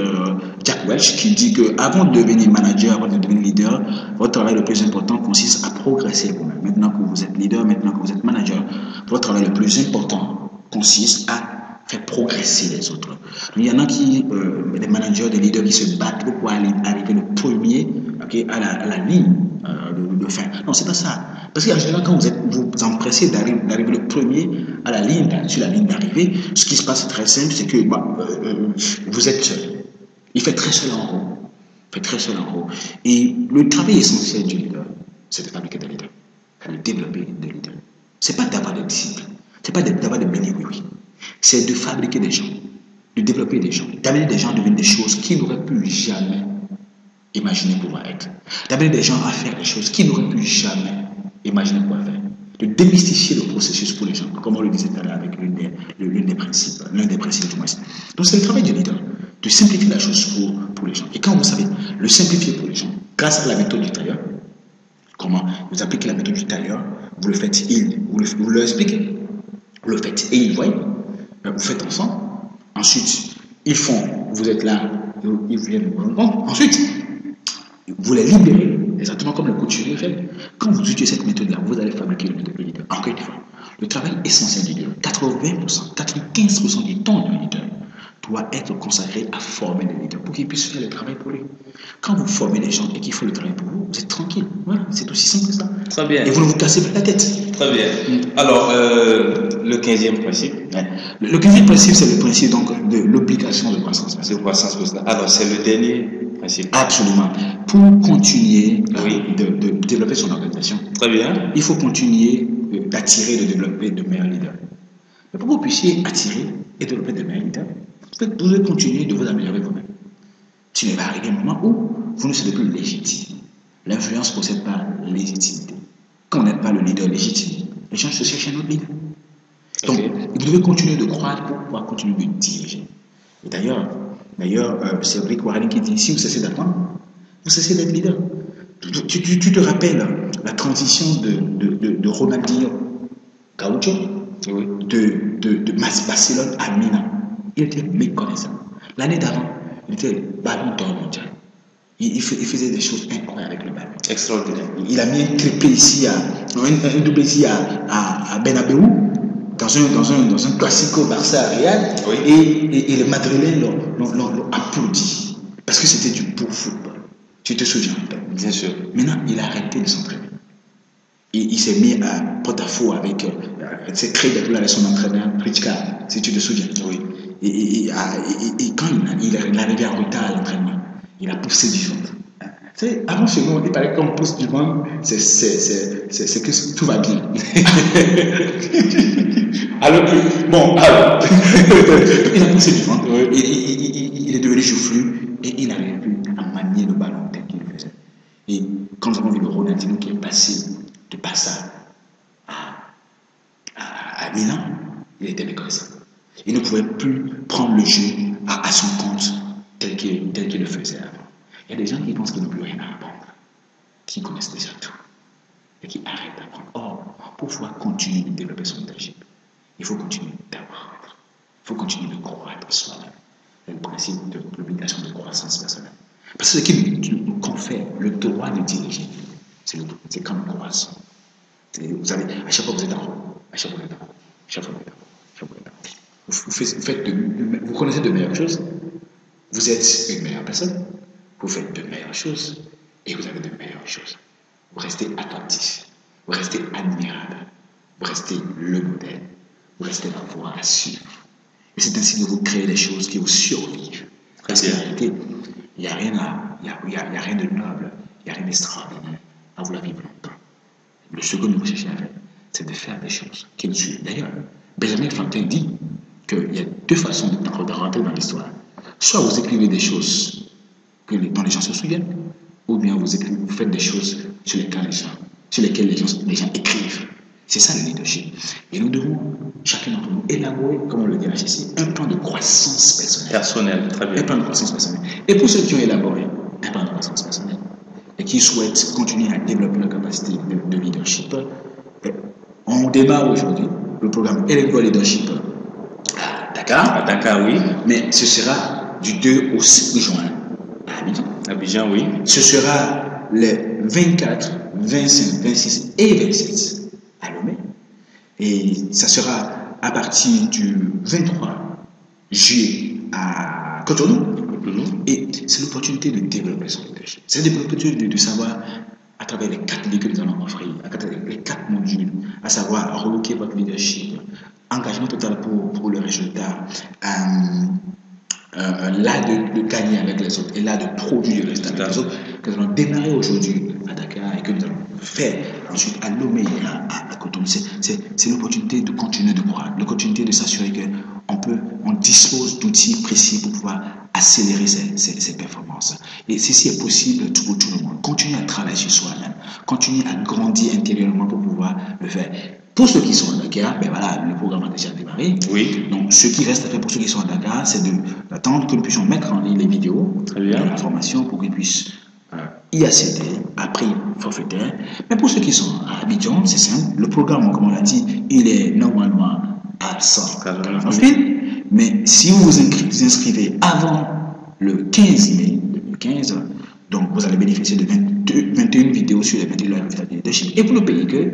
Jack Welch, qui dit que avant de devenir manager, avant de devenir leader, votre travail le plus important consiste à progresser vous-même. Maintenant que vous êtes leader, maintenant que vous êtes manager, votre travail le plus important consiste à faire progresser les autres. Il y en a qui, des managers, des leaders qui se battent pour arriver le premier à la ligne de fin. Non, c'est pas ça. Parce qu'en général, quand vous empressez d'arriver le premier à la ligne, sur la ligne d'arrivée, ce qui se passe est très simple, c'est que vous êtes seul. Il fait très seul en haut. Il fait très seul en haut. Et le travail essentiel du leader, c'est de fabriquer des leaders. C'est de développer des leaders. Ce n'est pas d'avoir des disciples. Ce n'est pas d'avoir des bénis, oui. C'est de fabriquer des gens, de développer des gens, d'amener des gens à devenir des choses qu'ils n'auraient pu jamais imaginer pouvoir être. D'amener des gens à faire des choses qu'ils n'auraient pu jamais imaginer pouvoir faire. De démystifier le processus pour les gens, comme on le disait tout à l'heure avec l'un des principes du moins. Donc c'est le travail du leader, de simplifier la chose pour les gens. Et quand vous savez le simplifier pour les gens, grâce à la méthode du tailleur, comment vous appliquez la méthode du tailleur, vous le faites, vous le expliquez, vous le faites et ils voient, vous faites ensemble, ensuite ils font, vous êtes là, ils viennent vous rendre, ensuite vous les libérez, exactement comme le couturier fait. Quand vous utilisez cette méthode-là, vous allez fabriquer le leader. Encore une fois, le travail essentiel du leader, 80%, 95% du temps du leader doit être consacré à former les leaders pour qu'ils puissent faire le travail pour lui. Quand vous formez les gens et qu'ils font le travail pour vous, vous êtes tranquille. Voilà, c'est aussi simple que ça. Très bien. Et vous ne vous cassez pas la tête. Très bien. Alors, le 15e principe. Le 15e principe, c'est le principe donc, de l'obligation de croissance personnelle. De croissance personnelle. Alors, c'est le dernier principe. Absolument. Pour continuer de développer son organisation, très bien, il faut continuer d'attirer et de développer de meilleurs leaders. Mais pour que vous puissiez attirer et développer de meilleurs leaders, vous devez continuer de vous améliorer vous-même. Il va arriver un moment où vous ne serez plus légitime. L'influence ne possède pas légitimité. Quand on n'est pas le leader légitime, les gens se cherchent un autre leader. Donc, vous devez continuer de croître pour pouvoir continuer de diriger. Et d'ailleurs, c'est Rick Warren qui dit, si vous cessez d'apprendre, vous cessez d'être leader. Tu te rappelles la transition de Ronaldinho Gaucho, de Barcelone à Milan. Il était méconnaissable. L'année d'avant, il était ballon d'or mondial. Il faisait des choses incroyables avec le ballon. Extraordinaire. Il a mis un triplé ici, un doublé ici à Bernabéu, dans un classico Barça-Real, et les Madrilènes l'ont applaudi. Parce que c'était du beau football. Tu te souviens? Bien sûr. Maintenant, il a arrêté de s'entraîner. Il s'est mis à porte-à-faux avec s'est créé avec son entraîneur, Richka, si tu te souviens. Oui. Et quand il est arrivé en retard à l'entraînement, il a poussé du ventre. Tu sais, avant chez nous, il paraît qu'on pousse du ventre, c'est que tout va bien. Alors, il a poussé du ventre, il est devenu chaufflu et il n'arrive plus à manier le ballon tel qu'il le faisait. Et quand nous avons vu le Ronaldinho qui est passé de Barça à Milan, il était méconnaissable. Il ne pouvait plus prendre le jeu à son compte tel qu'il le faisait avant. Il y a des gens qui pensent qu'ils n'ont plus rien à apprendre, qui connaissent déjà tout et qui arrêtent d'apprendre. Or, pour pouvoir continuer de développer son leadership, il faut continuer d'apprendre. Il faut continuer de croître soi-même. C'est le principe de l'obligation de croissance personnelle. Parce que ce qui nous confère le droit de diriger, c'est quand nous croissons. Vous savez, à chaque fois que vous êtes en haut, à chaque fois que vous êtes en haut, à chaque fois que vous êtes en haut, à chaque fois que vous êtes en haut. Vous connaissez de meilleures choses, vous êtes une meilleure personne, vous faites de meilleures choses et vous avez de meilleures choses. Vous restez attentif, vous restez admirable, vous restez le modèle, vous restez la voie à suivre. Et c'est ainsi que vous créez des choses qui vous survivent. Parce qu'en réalité, il n'y a rien de noble, il n'y a rien d'extraordinaire à vouloir vivre longtemps. Le second que vous cherchez à faire, c'est de faire des choses qui nous suivent. D'ailleurs, Benjamin Franklin dit qu'il y a deux façons de rentrer dans l'histoire. Soit vous écrivez des choses dont les gens se souviennent, ou bien vous faites des choses sur lesquelles les gens écrivent. C'est ça le leadership. Et nous devons, chacun d'entre nous, élaborer, comme on le dit à ici, un plan de croissance personnelle. Très bien. Un plan de croissance personnelle. Et pour ceux qui ont élaboré un plan de croissance personnelle et qui souhaitent continuer à développer leur capacité de leadership, on démarre aujourd'hui le programme Élève Leadership à Dakar. À Dakar, oui. Mais ce sera du 2 au 6 juin à Abidjan. Abidjan, oui. Ce sera les 24, 25, 26 et 27 à Lomé. Et ça sera à partir du 23 juillet à Cotonou. Et c'est l'opportunité de développer son leadership. C'est l'opportunité de savoir à travers les 4 livres que nous allons offrir, à travers les 4 modules, à savoir relooker votre leadership, engagement total pour le résultat, là de gagner avec les autres et là de produire le résultat avec les autres, que nous allons démarrer aujourd'hui à Dakar et que nous allons faire ensuite à Lomé et à Cotonou. C'est l'opportunité de continuer de croire, l'opportunité de s'assurer qu'on dispose d'outils précis pour pouvoir accélérer ces performances. Et ceci est possible pour tout le monde. Continuez à travailler sur soi-même, continuez à grandir intérieurement pour pouvoir le faire. Pour ceux qui sont à Dakar, ben voilà, le programme a déjà démarré. Oui. Donc, ce qui reste à faire pour ceux qui sont à Dakar, c'est d'attendre que nous puissions mettre en ligne les vidéos de la formation pour qu'ils puissent y accéder à prix forfaitaire. Mais pour ceux qui sont à Abidjan, c'est simple. Le programme, comme on l'a dit, il est normalement à 149 000. Mais si vous vous inscrivez avant le 15 mai 2015, donc vous allez bénéficier de 21 vidéos sur les 21 résultats de leadership. Et vous ne payez que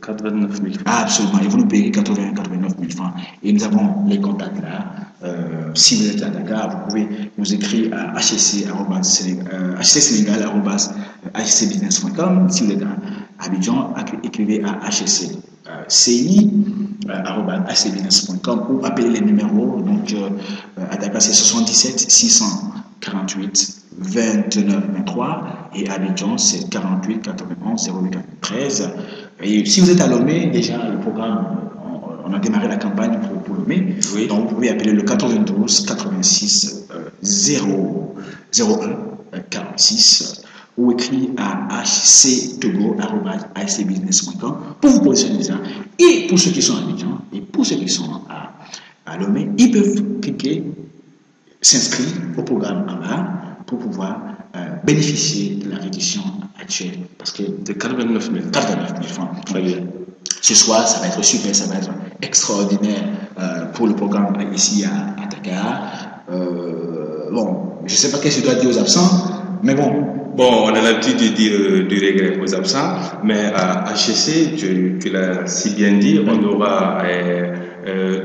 89 000 francs. Absolument. Et vous nous payez 89 000 francs. Et nous avons les contacts là. Si vous êtes à Dakar, vous pouvez nous écrire à hcsenegal@hcbusiness.com. Si vous êtes à Abidjan, écrivez à hcci@hcbusiness.com ou appelez les numéros. Donc à Dakar, c'est 77 648 29 23 et à Abidjan, c'est 48 91 08 13. Et si vous êtes à Lomé, déjà le programme, on a démarré la campagne pour Lomé. Oui. Donc vous pouvez appeler le 92 86 01 46 ou écrire à hctogo@hcbusiness.com pour vous positionner déjà. Et pour ceux qui sont à Abidjan et pour ceux qui sont à Lomé, ils peuvent cliquer, s'inscrire au programme en bas pour pouvoir bénéficier de la réduction actuelle. Parce que de 89 000 francs. Très bien. Ce soir, ça va être super, ça va être extraordinaire pour le programme ici à Dakar. Bon, je ne sais pas qu'est-ce que je dois dire aux absents, mais bon. Bon, on a l'habitude de dire du regret aux absents, mais à HEC, tu l'as si bien dit, on aura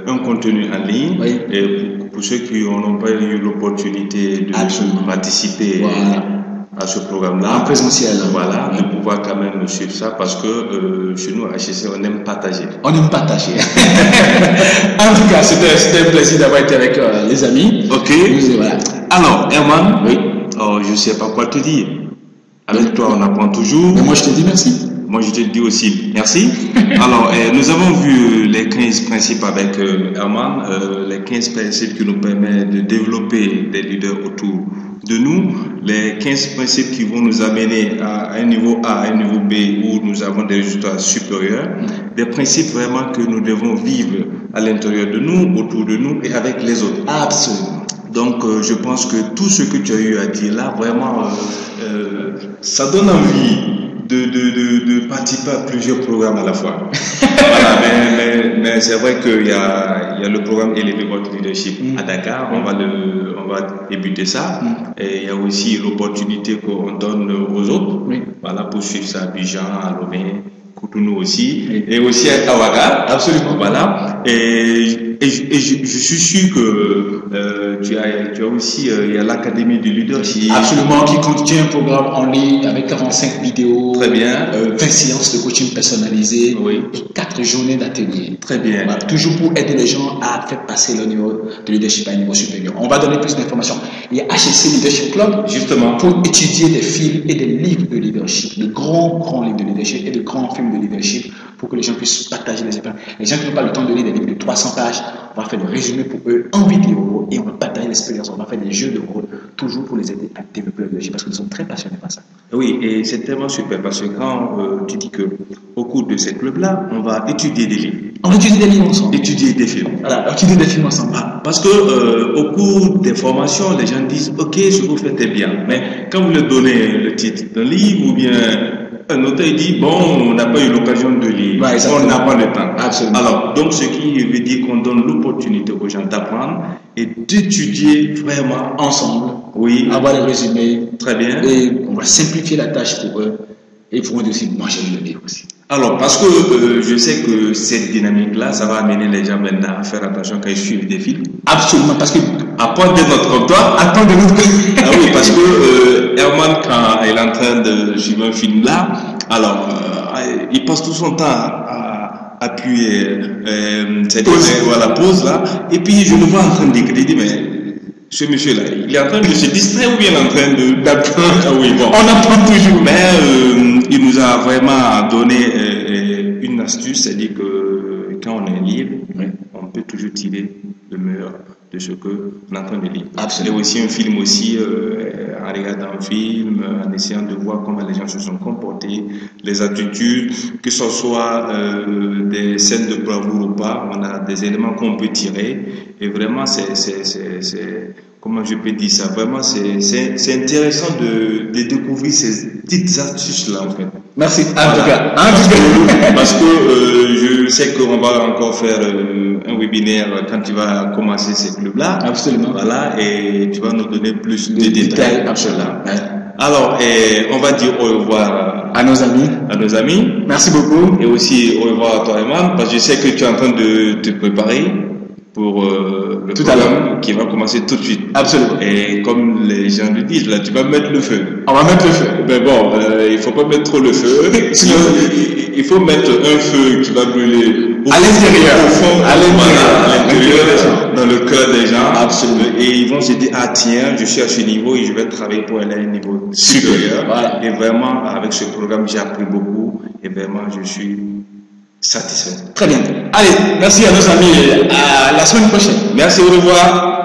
un contenu en ligne. Oui. Et pour ceux qui n'ont pas eu l'opportunité de participer à ce programme-là, en présentiel, voilà, de pouvoir quand même suivre ça parce que chez nous à HEC, on aime partager. On aime partager. En tout cas, c'était un plaisir d'avoir été avec les amis. Ok. Voilà. Alors, Herman, oui. Oh, je ne sais pas quoi te dire. Avec toi, on apprend toujours. Mais moi, je te dis merci. Moi, je te dis aussi merci. Alors, nous avons vu les 15 principes avec Herman, les 15 principes qui nous permettent de développer des leaders autour de nous, les 15 principes qui vont nous amener à un niveau A, à un niveau B, où nous avons des résultats supérieurs, des principes vraiment que nous devons vivre à l'intérieur de nous, autour de nous et avec les autres. Absolument. Donc, je pense que tout ce que tu as eu à dire là, vraiment, ça donne envie de participer à plusieurs programmes à la fois. Voilà, mais c'est vrai qu'il y a le programme Élever votre leadership à Dakar, on va débuter ça. Et il y a aussi l'opportunité qu'on donne aux autres, voilà, pour suivre ça à Abidjan, à Lomé, Cotonou aussi, et aussi à Ouaga. Absolument. Voilà. Et je suis sûr que tu as aussi il y a l'académie du leadership. Absolument, qui contient un programme en ligne avec 45 vidéos. Très bien. 20 séances de coaching personnalisé. Oui. Et 4 journées d'atelier. Très bien. Voilà, toujours pour aider les gens à faire passer leur niveau de leadership à un niveau supérieur. On va donner plus d'informations. Il y a HEC Leadership Club. Justement. Pour étudier des films et des livres de leadership, de grands livres de leadership et de grands films de leadership pour que les gens puissent partager les expériences. Les gens qui n'ont pas le temps de lire des livres de 300 pages, on va faire le résumé pour eux en vidéo et on va partager l'expérience. On va faire des jeux de rôle toujours pour les aider à développer leur leadership parce qu'ils sont très passionnés par ça. Oui, et c'est tellement super parce que quand tu dis qu'au cours de ces clubs-là, on va étudier des livres. On va étudier des livres ensemble. Étudier des films. Voilà, étudier des films ensemble. Parce que au cours des formations, les gens disent ok, ce que vous faites est bien. Mais quand vous leur donnez le titre d'un livre ou bien un auteur dit bon, on n'a pas eu l'occasion de lire, on n'a pas le temps. Absolument. Alors, donc ce qui veut dire qu'on donne l'opportunité aux gens d'apprendre et d'étudier vraiment ensemble. Oui. Avoir les résumés. Très bien. Et on va simplifier la tâche pour eux. Et pour eux aussi, moi j'ai lu le livre aussi. Alors, parce que je sais que cette dynamique-là, ça va amener les gens maintenant à faire attention quand ils suivent des films. Absolument, parce que apprendre des notes comme toi. Apprendre des notes. Ah oui, parce que Herman, quand il est en train de suivre un film là, alors il passe tout son temps à appuyer la pause là, et puis je le vois en train d'écrire, il dit mais ce monsieur là, il est en train de se distraire ou bien il est en train d'apprendre? Ah oui, bon. On apprend toujours. Mais il nous a vraiment donné une astuce, c'est-à-dire que quand on est libre, on peut toujours tirer le meilleur de ce que on est en train de lire. Absolument. Et aussi un film aussi, en regardant un film, en essayant de voir comment les gens se sont comportés, les attitudes, que ce soit des scènes de bravoure ou pas, on a des éléments qu'on peut tirer. Et vraiment, comment je peux dire ça? Vraiment, c'est intéressant de découvrir ces petites astuces-là, en fait. Merci. Voilà. Parce que je sais qu'on va encore faire un webinaire quand tu vas commencer ces clubs-là. Absolument. Voilà, et tu vas nous donner plus de détails. Absolument. Ouais. Alors, on va dire au revoir à nos amis. Merci beaucoup. Et aussi au revoir à toi, Herman, parce que je sais que tu es en train de te préparer pour le programme qui va commencer tout de suite. Absolument. Et comme les gens le disent, là, tu vas mettre le feu. On va mettre le feu. Mais bon, il faut pas mettre trop le feu. Il faut mettre un feu qui va brûler à l'intérieur, au fond, à l'intérieur, dans le cœur des gens. Absolument. Et ils vont se dire, ah tiens, je suis à ce niveau et je vais travailler pour aller à un niveau supérieur. Voilà. Et vraiment, avec ce programme, j'ai appris beaucoup et vraiment, je suis satisfait. Très bien. Allez, merci à nos amis. À la semaine prochaine. Merci, au revoir.